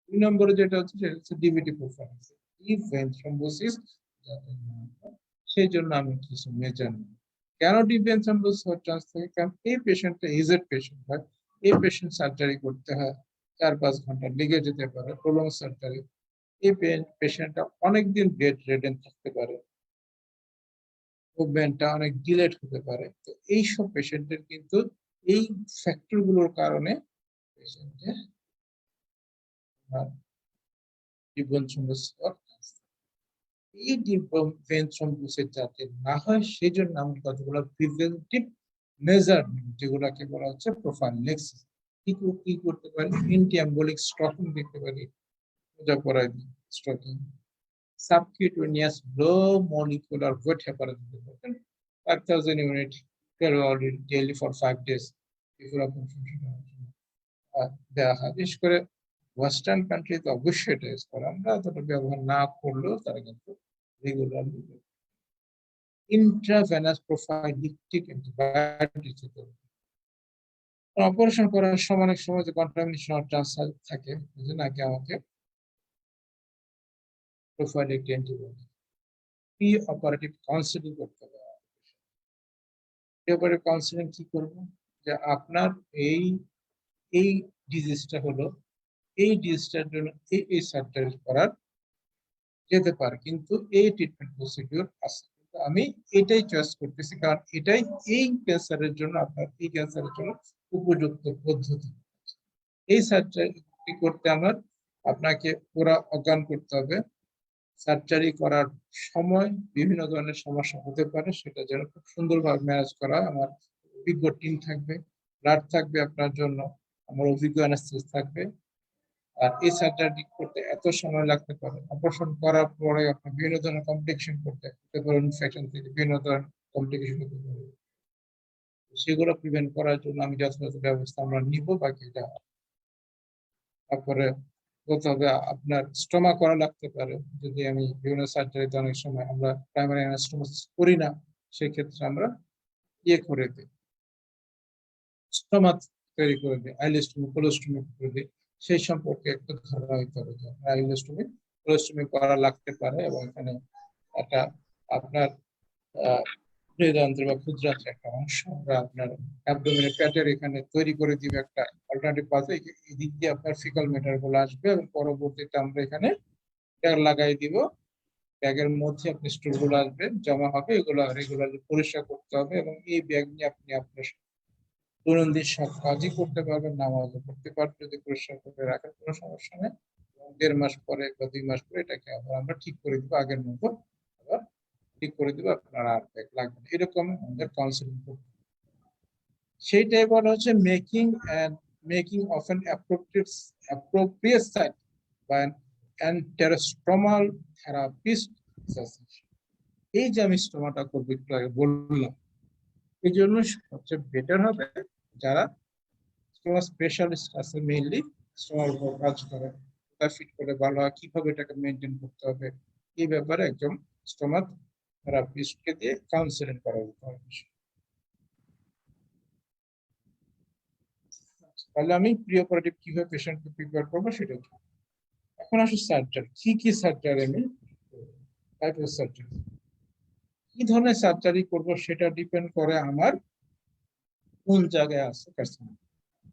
2 নম্বরে যেটা হচ্ছে সেটা হচ্ছে ডিভিটি পারফরম্যান্স, ভেন থ্রম্বোসিস যাতে না হয় সেই জন্য আমি কিছু মেজার নিই। কেন ডিপ ভেন থ্রম্বোসিস হওয়ার চান্স থাকে? কারণ এই পেশেন্টটা এজেড পেশেন্ট হয়, এই পেশেন্ট সার্জারি করতে হয় 4-5 ঘন্টা লেগে যেতে পারে, প্রলং সার্জারি। এই পেশেন্টটা অনেকদিন বেড রেডেন থাকতে পারে, মুভমেন্টটা অনেক ডিলেট হতে পারে। তো এইসব পেশেন্টের কিন্তু এই ফ্যাক্টর গুলোর কারণে পেশেন্টের জীবন সমস্যা, এই ভেন থ্রম্বোসিস যাতে না হয় সেই জন্য আমরা কতগুলো প্রিভেন্টিভ মেজার যেগুলোকে বলা হচ্ছে প্রোফাইলেক্সিস। কি করতে পারি? অ্যান্টি এম্বোলিক স্টকিং দিতে পারি, পূজা করাই দিই স্টকিং, সাবকিউটেনিয়াস লো মলিকুলার ওয়েট হেপারাইটিস দিতে পারেন 5000 unit daily for 5 days before operation দেওয়া হয়। বিশেষ করে ওয়েস্টার্ন কান্ট্রিতে অবশ্যই এটা ইউজ করে, আমরা অতটা ব্যবহার না করলেও তারা কিন্তু রেগুলারলি ইন্ট্রাভেনাস প্রোফাইলিকটিক অ্যান্টিবায়োটিক দিতে হবে। অপারেশন করার সময় অনেক সময় যে কন্টামিনেশন হওয়ার চান্স থাকে, বুঝলেন, আগে আমাকে প্রোফাইলিকটিক অ্যান্টিবায়োটিক প্রি অপারেটিভ কাউন্সেলিং করতে হবে। প্রি অপারেটিভ কাউন্সেলিং কি করব? যে আপনার এই এই ডিজিজটা হলো, এই ডিজিজটার জন্য এই সার্জারি করার যেতে পারে, কিন্তু এই ট্রিটমেন্ট প্রসিডিউর আছে, আমি এটাই চয়েস করতেছি কারণ এটাই এই ক্যান্সারের জন্য, আপনার এই ক্যান্সারের জন্য উপযুক্ত পদ্ধতি। এই সার্জারি করতে আমার আপনাকে পুরো অজ্ঞান করতে হবে, সার্জারি করার সময় বিভিন্ন ধরনের সমস্যা হতে পারে, সেটা যেন খুব সুন্দরভাবে ম্যানেজ করা। আমার অভিজ্ঞ টিম থাকবে, ব্লাড থাকবে আপনার জন্য, আমার অভিজ্ঞ অ্যানাস্থেসিস্ট থাকবে। আর এই সার্জারি করতে এত সময় লাগতে পারে, অপারেশন করার পরে আপনার বিভিন্ন ধরনের কমপ্লিকেশন করতে পারে, ইনফেকশন থেকে বিভিন্ন ধরনের কমপ্লিকেশন হতে পারে। সেগুলো প্রিভেন্ট করার জন্য আমি যথাযথ ব্যবস্থা আমরা নিব। বাকিটা তারপরে বলতে হবে, আপনার স্টোমা করা লাগতে পারে। যদি আমি বিভিন্ন সার্জারিতে অনেক সময় আমরা প্রাইমারি অ্যানাস্টোমোসিস করি না, সেক্ষেত্রে আমরা ইয়ে করে দিই, স্টোমা তৈরি করে দিই, আইলেস্টোমি কোলোস্টোমি করে দিই। সেই সম্পর্কে একটু ধারণা হইতে হবে যে আইলেস্টোমি কোলোস্টোমি করা লাগতে পারে, এবং এখানে একটা আপনার হৃদযন্ত্র বা ক্ষুদ্রান্ত্র একটা অংশ আমরা আপনার অ্যাবডোমিনের প্যাটের এখানে তৈরি করে দিবে একটা অল্টারনেটিভ পাথওয়ে। এই দিক দিয়ে আপনার ফিকাল ম্যাটার গুলো আসবে, এবং পরবর্তীতে আমরা এখানে ট্যাগ লাগাই দিব। ব্যাগের মধ্যে আপনি স্টোর গুলো আসবে, জমা হবে, এগুলো রেগুলারলি পরিষ্কার করতে হবে, এবং এই ব্যাগ নিয়ে আপনি আপনার দৈনন্দিন সব কাজই করতে পারবেন, নামাজও করতে পারবেন যদি পরিষ্কার করে রাখেন, কোনো সমস্যা নেই। 1.5 মাস পরে বা 2 মাস পরে এটাকে আবার আমরা ঠিক করে দিব, আগের মতো আবার ঠিক করে দিব, আপনার আর ব্যাগ লাগবে না। এরকম আমাদের কাউন্সিলিং করতে, সেইটাই বলা হচ্ছে making of an appropriate site by an enterostromal therapist. এই যে আমি স্টোমাটা করবো একটু আগে বললাম, এই জন্য সবচেয়ে বেটার হবে যারা স্টোমা স্পেশালিস্ট আছে, মেইনলি স্টোমার উপর কাজ করে, ফিট করে ভালো হয়, কিভাবে এটাকে মেনটেন করতে হবে, এই ব্যাপারে একজন স্টোমা থেরাপিস্টকে দিয়ে কাউন্সিলিং করা যেতে হবে। তাহলে আমি প্রি অপারেটিভ কিভাবে পেশেন্টকে প্রিপেয়ার করবো সেটা। এখন আসি সার্জারি, কি সার্জারি আমি টাইপ অফ সার্জারি, কি ধরনের সার্জারি করব সেটা ডিপেন্ড করে আমার কোন জায়গায় আছে কার্সিনোমা।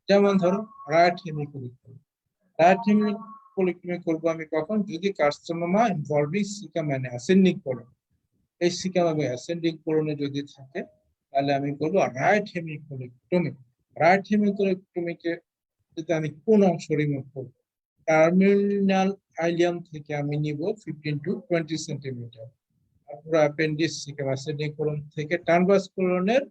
যেমন ধরো রাইট হেমিকোলেক্টমি করবো আমি কখন, যদি কার্সিনোমা ইনভলভিং সিকাম মানে অ্যাসেন্ডিং কোলন, এই সিকাম এবং অ্যাসেন্ডিং কোলনে যদি থাকে, তাহলে আমি করবো রাইট হেমিকোলেক্টমি। রাইট হেমিকোলেক্টমিকে যদি আমি কোন অংশ রিমুভ করবো, টার্মিনাল আইলিয়াম থেকে আমি নিব 15 to 20 সেন্টিমিটার, পুরো অ্যাপেন্ডিক্স সিকাম অ্যাসেন্ডিং কোলন থেকে ট্রান্সভার্স কোলনের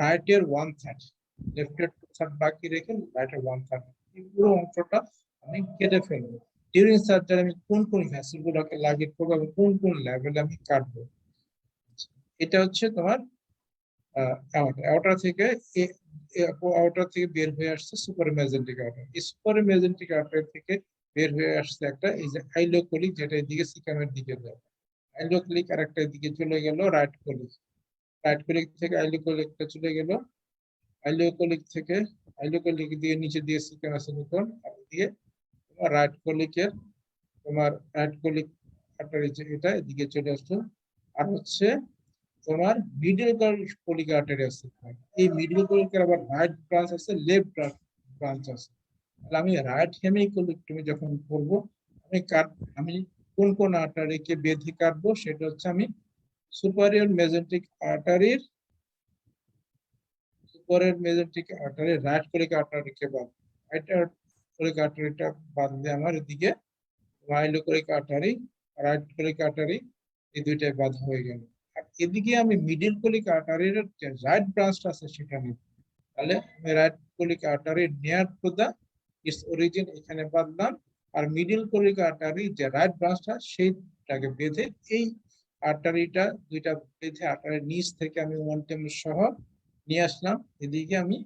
রাইটের 1/3, লেফটের 2/3 বাকি রেখে রাইটের 1/3, এই পুরো অংশটা আমি কেটে ফেলবো। ডিউরিং সার্জারি আমি কোন ভ্যাসেল গুলোকে লাগিয়ে করবো এবং কোন লেভেলে আমি কাটবো, এটা হচ্ছে তোমার আউটার থেকে বের হয়ে আসছে সুপার মেজেন্টিক আউটার। সুপার মেজেন্টিক আউটার থেকে বের হয়ে আসছে একটা এই যে আইলোকোলিক, যেটা এদিকে সিকামের দিকে যায়, আইলোকোলিক আর একটা দিকে চলে গেল রাইট কোলিক থেকে আইলোকোলিকটা চলে গেল, আইলোকোলিক দিয়ে নিচে দিয়ে সিকাম অ্যাসেনিকন, আর দিয়ে তোমার রাইট কোলিক আর্টারি এটা এদিকে চলে আসলো। আর হচ্ছে তোমার মিডল কোলিক আর্টারি আছে, এই মিডল কোলিকের আবার রাইট ব্রাঞ্চ আছে, লেফট ব্রাঞ্চ আছে। তাহলে আমি রাইট হেমিকোলেক্টমি যখন করবো, আমি কোন আর্টারিকে বেঁধে কাটবো, সেটা হচ্ছে আমি সুপারিয়র মেজেন্টিক আর্টারির রাইট কোলিক আর্টারিকে বাঁধবো। রাইট কোলিক আর্টারিটা বাঁধলে আমার এদিকে ileocolic artery, right colic artery, এই দুইটাই বাঁধা হয়ে গেল। আর এদিকে আমি মিডল কোলিক আর্টারির যে রাইট ব্রাঞ্চটা আছে সেটা নিব, তাহলে আমি right colic artery near to the its origin এখানে বাঁধলাম, আর মিডল কোলিক আর্টারি যে রাইট ব্রাঞ্চটা সেইটাকে বেঁধে, এই আর্টারিটা দুইটা বেঁধে আর্টারির নিচ থেকে আমি 1 টেম সহ নিয়ে আসলাম। এদিকে আমি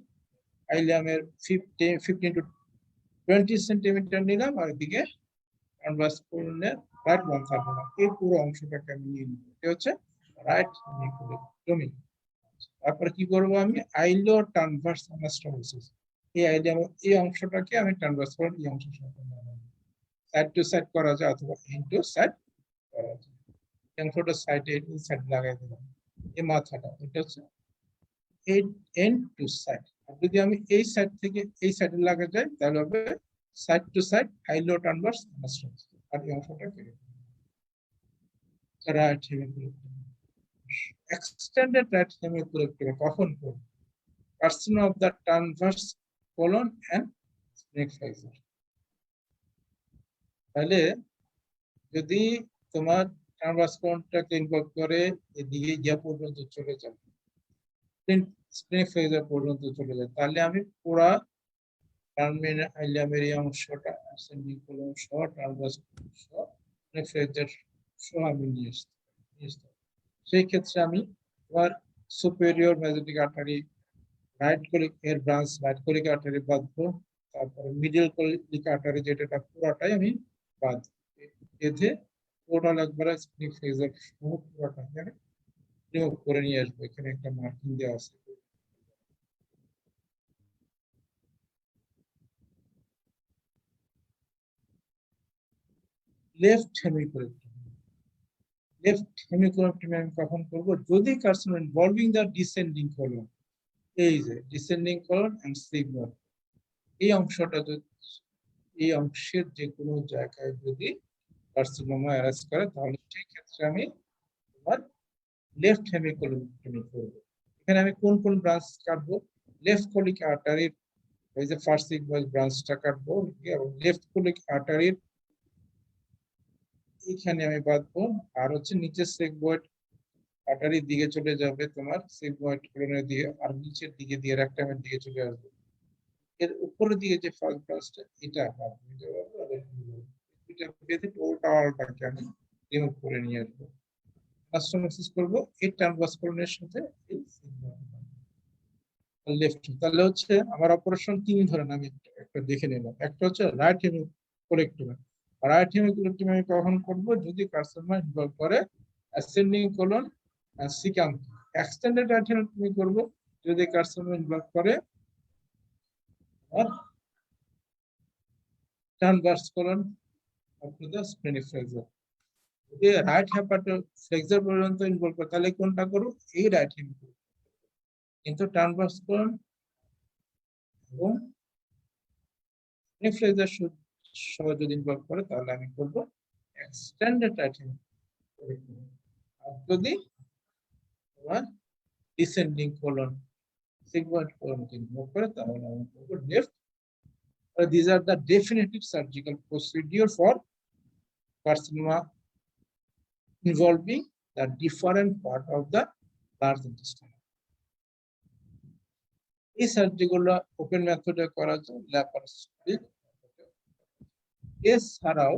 আইলিয়ামের 15 to 20 সেন্টিমিটার নিলাম, আর এদিকে ট্রান্সভার্স কোলনের রাইট 1/3 নিলাম। এই পুরো অংশটাকে আমি নিয়ে নিব, এটা হচ্ছে রাইট হেমিকোলেক্টমি। তারপরে কি করবো, আমি আইলো ট্রান্সভার্স অ্যানাস্টোমোসিস, এই অংশটাকে আমি ট্রান্সভার্স কোলন এই অংশের সাথে সাইড টু সাইড করা যায়, অথবা এন্ড টু সাইড করা যায়। এই অংশটা সাইডে ইনসাইড লাগাই দিলাম, এই মাথাটা, এটা হচ্ছে এন্ড টু সাইড। আর যদি আমি এই সাইড থেকে এই সাইডে লাগা যায়, তাহলে হবে side to side ileo transverse anastomosis. আর এই অংশটা কেটে right hemicolectomy. Extended right hemicolectomy কখন করব? Carcinoma of the transverse colon and স্নেক ফ্রাইজার। তাহলে যদি তোমার ট্রান্সভার্স কোলনটাকে ইনভলভ করে এদিকে গিয়া পর্যন্ত চলে যাবে, স্প্লিনিক ফ্লেক্সার পর্যন্ত চলে যায়, তাহলে আমি পুরা টার্মিনাল আইলিয়ামের এই অংশটা অ্যাসেন্ডিং কোলন সহ ট্রান্সভার্স সহ স্প্লিনিক ফ্লেক্সার সহ আমি নিয়ে আসতে সেই ক্ষেত্রে আমি তোমার সুপেরিয়র মেজেন্টিক আর্টারি রাইট কোলিক এর ব্রাঞ্চ রাইট কোলিক আর্টারি বাঁধবো, তারপরে মিডল কোলিক আর্টারি যেটা পুরোটাই আমি বাঁধবো, এতে টোটাল একবার স্প্লিনিক ফ্লেক্সার সহ পুরোটা আমি রিমুভ করে নিয়ে আসবো। এখানে একটা মার্কিং দেওয়া আছে। লেফট হেমিকোলেক্টমি, লেফট হেমিকোলেক্টমি আমি কখন করব? যদি carcinoma involving the descending colon, এই যে ডিসেন্ডিং কলন এন্ড সিগময়েড, এই অংশটা যদি এই অংশের যে কোনো জায়গায় যদি কার্সিনোমা অ্যারেস্ট করে, তাহলে সেই ক্ষেত্রে আমি তোমার লেফট হেমিকোলেক্টমি করব। এখানে আমি কোন কোন ব্রাঞ্চ কাটবো? লেফট কোলিক আর্টারির এই যে ফার্স্ট সিগময়েড ব্রাঞ্চটা কাটবো, এবং লেফট কোলিক আর্টারির এখানে আমি বাঁধবো, আর হচ্ছে নিচের সিগময়েড আর্টারির দিকে চলে যাবে তোমার সিগময়েড কোলনের দিকে, আর নিচের দিকে দিয়ে রেক্টামের দিকে চলে আসবে। এর উপরের দিকে যে ফার্স্ট ব্রাঞ্চটা এটা এটা বেঁধে টোটালটাকে আমি রিমুভ করে নিয়ে আসবো, কাস্টমাইজ করবো এই ট্রান্সভার্স কোলনের সাথে এই লেফট। তাহলে হচ্ছে আমার অপারেশন 3 ধরেন, আমি একটা দেখে নিলাম। একটা হচ্ছে রাইট হেমিকোলেক্টমি, রাইট হেমিকোলেক্টমি আমি কখন করব? যদি কার্সিনোমা ইনভলভ করে ascending colon caecum. Extended right hemicolectomy করব যদি কার্সিনোমা ইনভলভ করে transverse colon up to the splenic flexure. যদি রাইট হেপাটো ফ্লেক্সার পর্যন্ত ইনভলভ করে, তাহলে কোনটা করব? এই রাইট হেমিকোলেক্টমি। কিন্তু ট্রান্সভার্স কোলন এবং স্প্লিনিক ফ্লেক্সার সহ যদি ইনভলভ করে, তাহলে আমি করব এক্সটেন্ডেড রাইট হেমিকোলেক্টমি। আর যদি তোমার descending colon sigmoid colon involve করে, তাহলে আমি করব left. These are the definitive surgical procedure for carcinoma involving the different part of the large intestine. এই সার্জারিগুলো ওপেন মেথডে করা যায়, ল্যাপারোস্কোপিক। এছাড়াও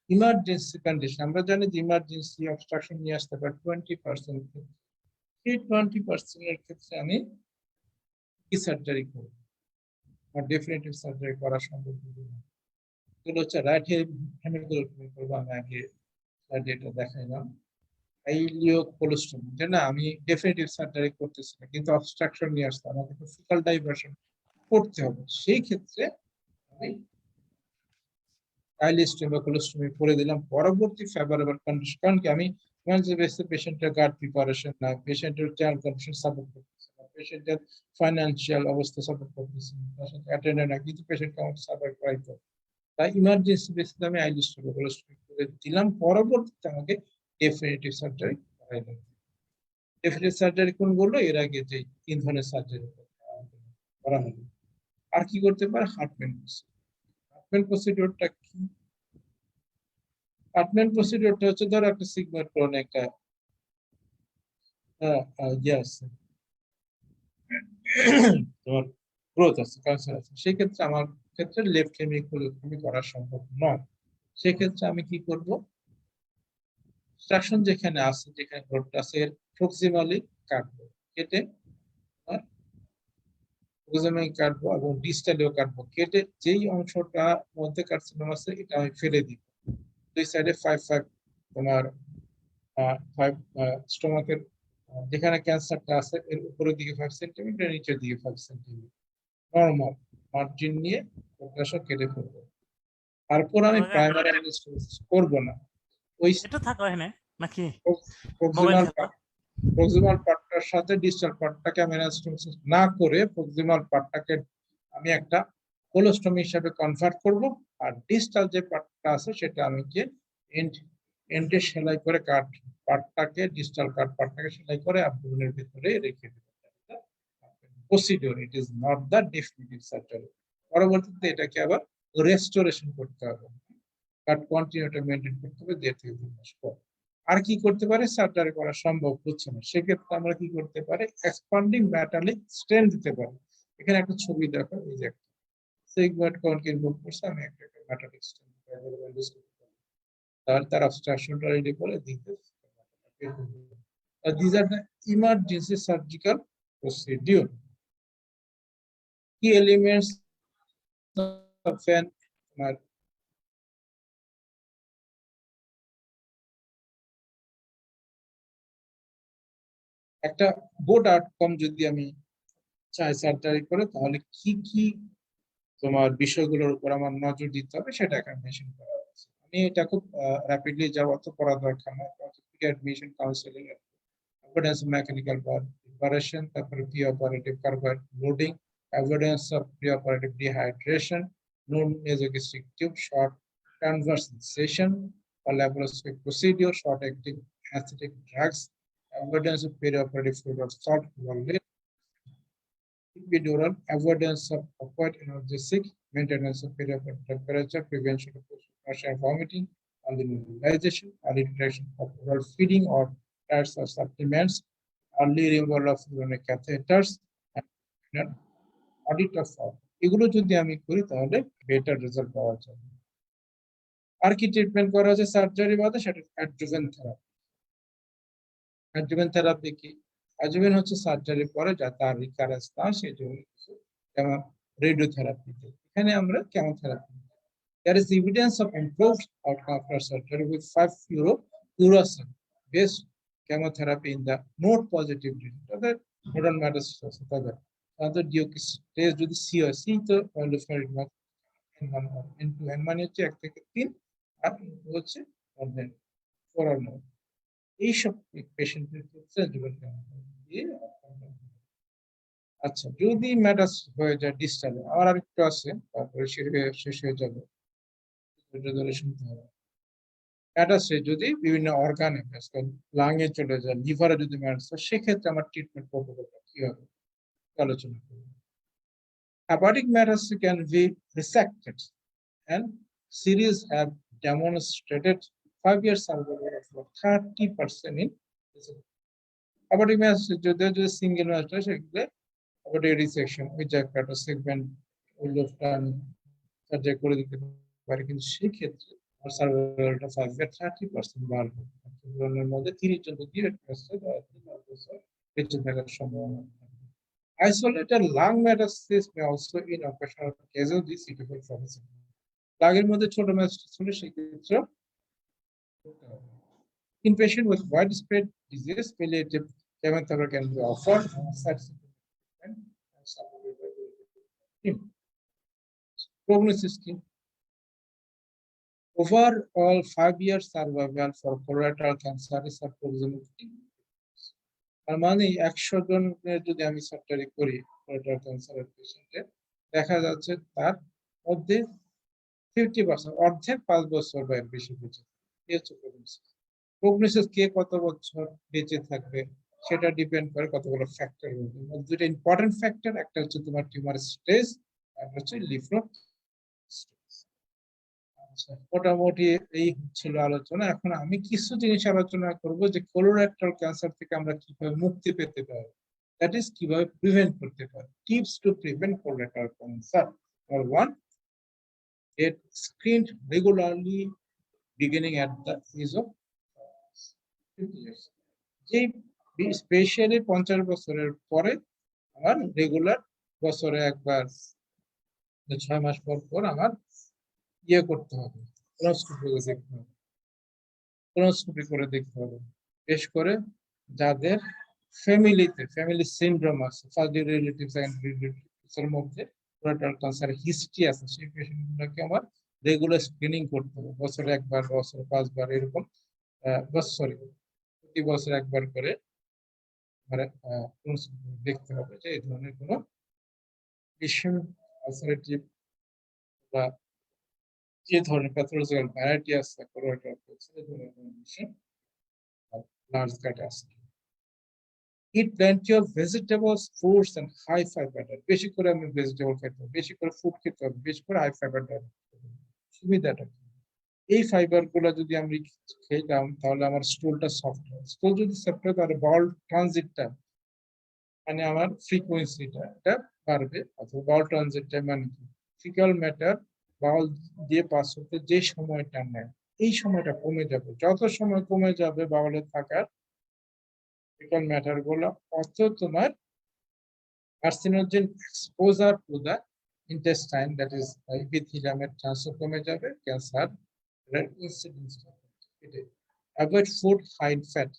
ইমার্জেন্সি কন্ডিশন, আমরা জানি যে ইমার্জেন্সি অবস্ট্রাকশন নিয়ে আসতে পারে 20%। এই 20% এর ক্ষেত্রে আমি কি সার্জারি করব? আর ডেফিনেটিভ সার্জারি করা সম্ভব না। এগুলো হচ্ছে রাইট হেমিকোলেক্টমি করবো। আমি আগে স্লাইডে দেখাইলাম আইলিওকোলোস্টমি, যে না আমি ডেফিনেটিভ সার্জারি করতেছি না, কিন্তু অবস্ট্রাকশন নিয়ে আসতে আমাকে ফিকাল ডাইভার্সন করতে হবে, সেই ক্ষেত্রে আমি আইলিওকোলোস্টমি করে দিলাম। পরবর্তী ফেভারেবল কন্ডিশন, কারণ কি আমি পেশেন্টের গার্ড প্রিপারেশন না, পেশেন্টের জেনারেল কন্ডিশন সাপোর্ট করতেছে না, পেশেন্টের ফাইন্যান্সিয়াল অবস্থা সাপোর্ট করতেছে না, তার সাথে অ্যাটেন্ডেন্ট না, কিন্তু পেশেন্টকে আমাকে সাপোর্ট করাইতে হবে। তাই ইমার্জেন্সি বেসিসে আমি আইলিওকোলোস্টমি করে দিলাম, পরবর্তীতে আমাকে ডেফিনেটিভ সার্জারি করাই লাগবে। ডেফিনেটিভ সার্জারি কোন বললো? এর আগে যে 3 ধরনের সার্জারি করা হলো। আর কি করতে পারে? হার্টম্যান প্রসিডিউর। হার্টম্যান প্রসিডিউরটা কি? হার্টম্যান প্রসিডিউরটা হচ্ছে ধরো একটা সিগময়েড কোলন একটা আছে, তোমার গ্রোথ আছে, ক্যান্সার আছে, সেক্ষেত্রে আমার ক্ষেত্রে লেফট হেমিকোলেক্টমি করা সম্ভব নয়। সেক্ষেত্রে আমি কি করব? স্ট্রাকশন যেখানে আছে, যেখানে গ্রোথটা আছে, এর প্রক্সিমালি কাটবো, কেটে প্রক্সিমালি কাটবো এবং ডিস্টালিও কাটবো, কেটে যেই অংশটা মধ্যে কার্সিনোমা আছে এটা আমি ফেলে দিব। দুই সাইডে 5 তোমার 5 স্টোমাকের যেখানে ক্যান্সারটা আছে এর উপরের দিকে 5 সেন্টিমিটার, নিচের দিকে 5 সেন্টিমিটার নরমাল মার্জিন নিয়ে অপারেশন কেটে ফেলবো। তারপর আমি প্রাইমারি অ্যানাস্টেসিস করব না, ওই এটা থাকো এখানে নাকি প্রক্সিমাল পার্টটার সাথে ডিস্টাল পার্টটাকে আমি অ্যানাস্টেসিস না করে প্রক্সিমাল পার্টটাকে আমি একটা কোলোস্টমি হিসেবে কনভার্ট করব, আর ডিস্টাল যে পার্টটা আছে সেটা আমি যে এন্ডে সেলাই করে কাট পার্টটাকে ডিস্টাল কাট পার্টটাকে সেলাই করে অ্যাবডোমেনের ভিতরে রেখে দেব। Procedure, it is not the definitive surgery. পরবর্তীতে এটাকে আবার রেস্টোরেশন করতে হবে, কাট কন্টিনিউটি মেইনটেইন করতে হবে 1.5 থেকে 2 মাস পর। আর কি করতে পারে, সার্জারি করা সম্ভব হচ্ছে না, সেক্ষেত্রে আমরা কি করতে পারি, এক্সপান্ডিং মেটালিক স্টেন দিতে পারি। এখানে একটা ছবি দেখো, এই যে একটা সিগময়েড কোনকে ইনভলভ করছে, আমি একটা মেটালিক স্টেন তাহলে তার অবস্ট্রাকশনটা রেডি করে দিতে। These are the emergency surgical procedure. Key elements of an একটা বোর্ড আউটকাম যদি আমি চাই সার্জারি করে, তাহলে কি কি তোমার বিষয়গুলোর উপর আমার নজর দিতে হবে সেটা এখানে মেনশন করা হয়েছে। আমি এটা খুব র্যাপিডলি যাওয়া তো পড়া দরকার না, admission counselling, evidence of mechanical preparation, তারপরে pre-operative carbohydrate loading, evidence of pre-operative dehydration, known nasogastric tube, short transverse incision, or laparoscopic procedure, short acting anesthetic drugs, evidence of perioperative fluid or salt valley, epidural, evidence of opioid analgesic, maintenance of perioperative temperature, prevention of nausea and vomiting, early mobilization, early detection of oral feeding or diets or supplements, early removal of urinary catheters, and audit of all. এগুলো যদি আমি করি তাহলে better result পাওয়া যাবে। আর কি treatment করা যায় সার্জারি বাদে, সেটা অ্যাডজুভেন্ট থেরাপি। অ্যাডজুভেন্ট থেরাপি কি? অ্যাডজুভেন্ট হচ্ছে সার্জারির পরে যা তার রিকারেন্স না, সেই জন্য যেমন রেডিওথেরাপি, এখানে আমরা chemotherapy. There is evidence of improved outcome after surgery with 5 fluorouracil based chemotherapy in the node positive disease. Other modern metastasis, other stage যদি C হয়, C তো N মানে হচ্ছে 1 থেকে 3, আর হচ্ছে 4 or more। এইসব পেশেন্টের ক্ষেত্রে দিয়ে। আচ্ছা, যদি ম্যাটাস হয়ে যায় ডিসটালে, আর একটু আছে, তারপরে শেষ হয়ে যাবে, শুনতে হবে। ম্যাটাসে যদি বিভিন্ন অর্গানে, লাংয়ে চলে যায়, লিভারে যদি ম্যাটাস হয়, সেক্ষেত্রে আমার ট্রিটমেন্ট প্রটোকলটা কি হবে আলোচনা করব। Hepatic metastasis can be resected, and series have demonstrated 5-year survival of 30% in hepatic metastasis যদি সিঙ্গেল ম্যাটাস, সেক্ষেত্রে hepatic resection ওই জায়গাটা সেগমেন্ট সার্জারি করে দিতে পারে, কিন্তু সেক্ষেত্রে সার্ভাইভালটা 30% বাড়বে। মধ্যে 30 জন যদি বেঁচে থাকার সম্ভাবনা। Isolated lung metastasis may also in occasional cases be suitable for this. লাংয়ের মধ্যে ছোট মেটাস্টেসিস হলে সেক্ষেত্রে in patient with widespread disease, palliative chemotherapy can be offered. Prognosis কি? Overall 5-year survival for colorectal cancer is approximately, তার মানে 100 জনের যদি আমি সার্জারি করি colorectal cancer পেশেন্টে, দেখা যাচ্ছে তার মধ্যে 50% অর্ধেক 5 বছর বা এর বেশি বেঁচে থাকবে। প্রগনোসিস কে কত বছর বেঁচে থাকবে সেটা ডিপেন্ড করে কতগুলো ফ্যাক্টর। দুটো ইম্পর্টেন্ট ফ্যাক্টর, একটা হচ্ছে তোমার টিউমার স্টেজ, আর হচ্ছে লিম্ফ নোড স্টেজ। আচ্ছা, মোটামুটি এই ছিল আলোচনা। এখন আমি কিছু জিনিস আলোচনা করব যে কোলোরেক্টাল ক্যান্সার থেকে আমরা কিভাবে মুক্তি পেতে পারি, দ্যাট ইজ কিভাবে প্রিভেন্ট করতে পারি। Tips to prevent colorectal cancer. Number 1, get screened regularly beginning at the age of 50 years. যে স্পেশালি 50 বছরের পরে আমার রেগুলার বছরে একবার 6 মাস পর পর আমার ইয়ে করতে হবে, কোলোনোস্কোপি করে দেখতে হবে। বিশেষ করে যাদের ফ্যামিলি সিনড্রোম আছে, ফার্স্ট রিলেটিভস এন্ড রিলেটিভস এর মধ্যে কোলোরেক্টাল ক্যান্সার হিস্ট্রি আছে, সেই পেশেন্টগুলোকে আমার রেগুলার স্ক্রিনিং করতে হবে, বছরে একবার, বছরে 5 বার, এরকম প্রতি বছর একবার করে দেখতে হবে যে এই ধরনের কোনো টিস্যু আলসারেটিভ বা যে ধরনের প্যাথোলজিক্যাল ভ্যারাইটি আছে কোলোরেক্টাল ক্যান্সার, এই ধরনের কোনো টিস্যু লার্জ কাট আছে। Eat plenty of vegetables, fruits and high fiber diet. বেশি করে আমি ভেজিটেবল খেতে হবে, বেশি করে ফুড খেতে হবে, বেশি করে হাই ফাইবার ডায়েট। সুবিধাটা এই ফাইবার গুলো যদি আমি খেতাম তাহলে আমার স্টুলটা সফট হয়। স্টুল যদি সফট হয় তাহলে বাউল ট্রানজিটটা মানে আমার ফ্রিকোয়েন্সিটা এটা বাড়বে, অথবা বাউল ট্রানজিটটা মানে কি ফিকাল ম্যাটার বাউল দিয়ে পাস হতে যে সময়টা নেয় এই সময়টা কমে যাবে। যত সময় কমে যাবে বাউলে থাকার ফিকাল ম্যাটার গুলো, অত তোমার carcinogen exposure to the intestine that is এপিথেলিয়ামের চান্সও কমে যাবে, ক্যান্সার ইনসিডেন্স এটাই। Avoid food high fat,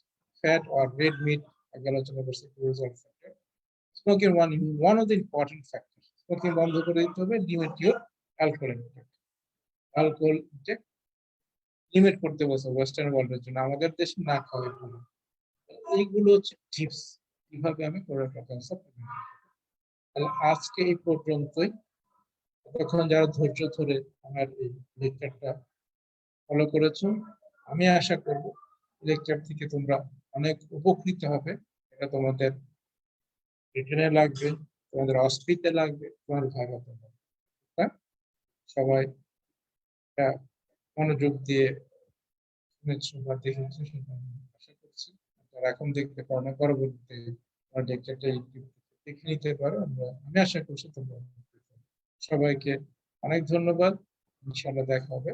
fat or red meat আগে আলোচনা করছি result factor. Smoking one of the important factor. Smoking বন্ধ করে দিতে হবে, limit your alcohol intake. Alcohol intake limit করতে বলছে ওয়েস্টার্ন ওয়ার্ল্ডের জন্য, আমাদের দেশে না খাওয়াই ভালো। এইগুলো হচ্ছে টিপস কিভাবে আমি কোলোরেক্টাল ক্যান্সার প্রিভেন্ট করব। তাহলে আজকে এই পর্যন্তই। তখন যারা ধৈর্য ধরে আমার এই লেকচারটা ফলো করেছো, আমি আশা করব লেকচার থেকে তোমরা অনেক উপকৃত হবে। এটা তোমাদের রিটেনে লাগবে, তোমাদের অস্ট্রিতে লাগবে, তোমাদের ভাইভাতে লাগবে। হ্যাঁ, সবাই মনোযোগ দিয়ে শুনেছো বা দেখেছো সেটা আমি আশা করছি। আর এখন দেখতে পারো না, পরবর্তীতে আমার লেকচারটা ইউটিউব দেখে নিতে পারো। আমি আশা করছি তোমরা সবাইকে অনেক ধন্যবাদ। ইনশাআল্লাহ দেখা হবে।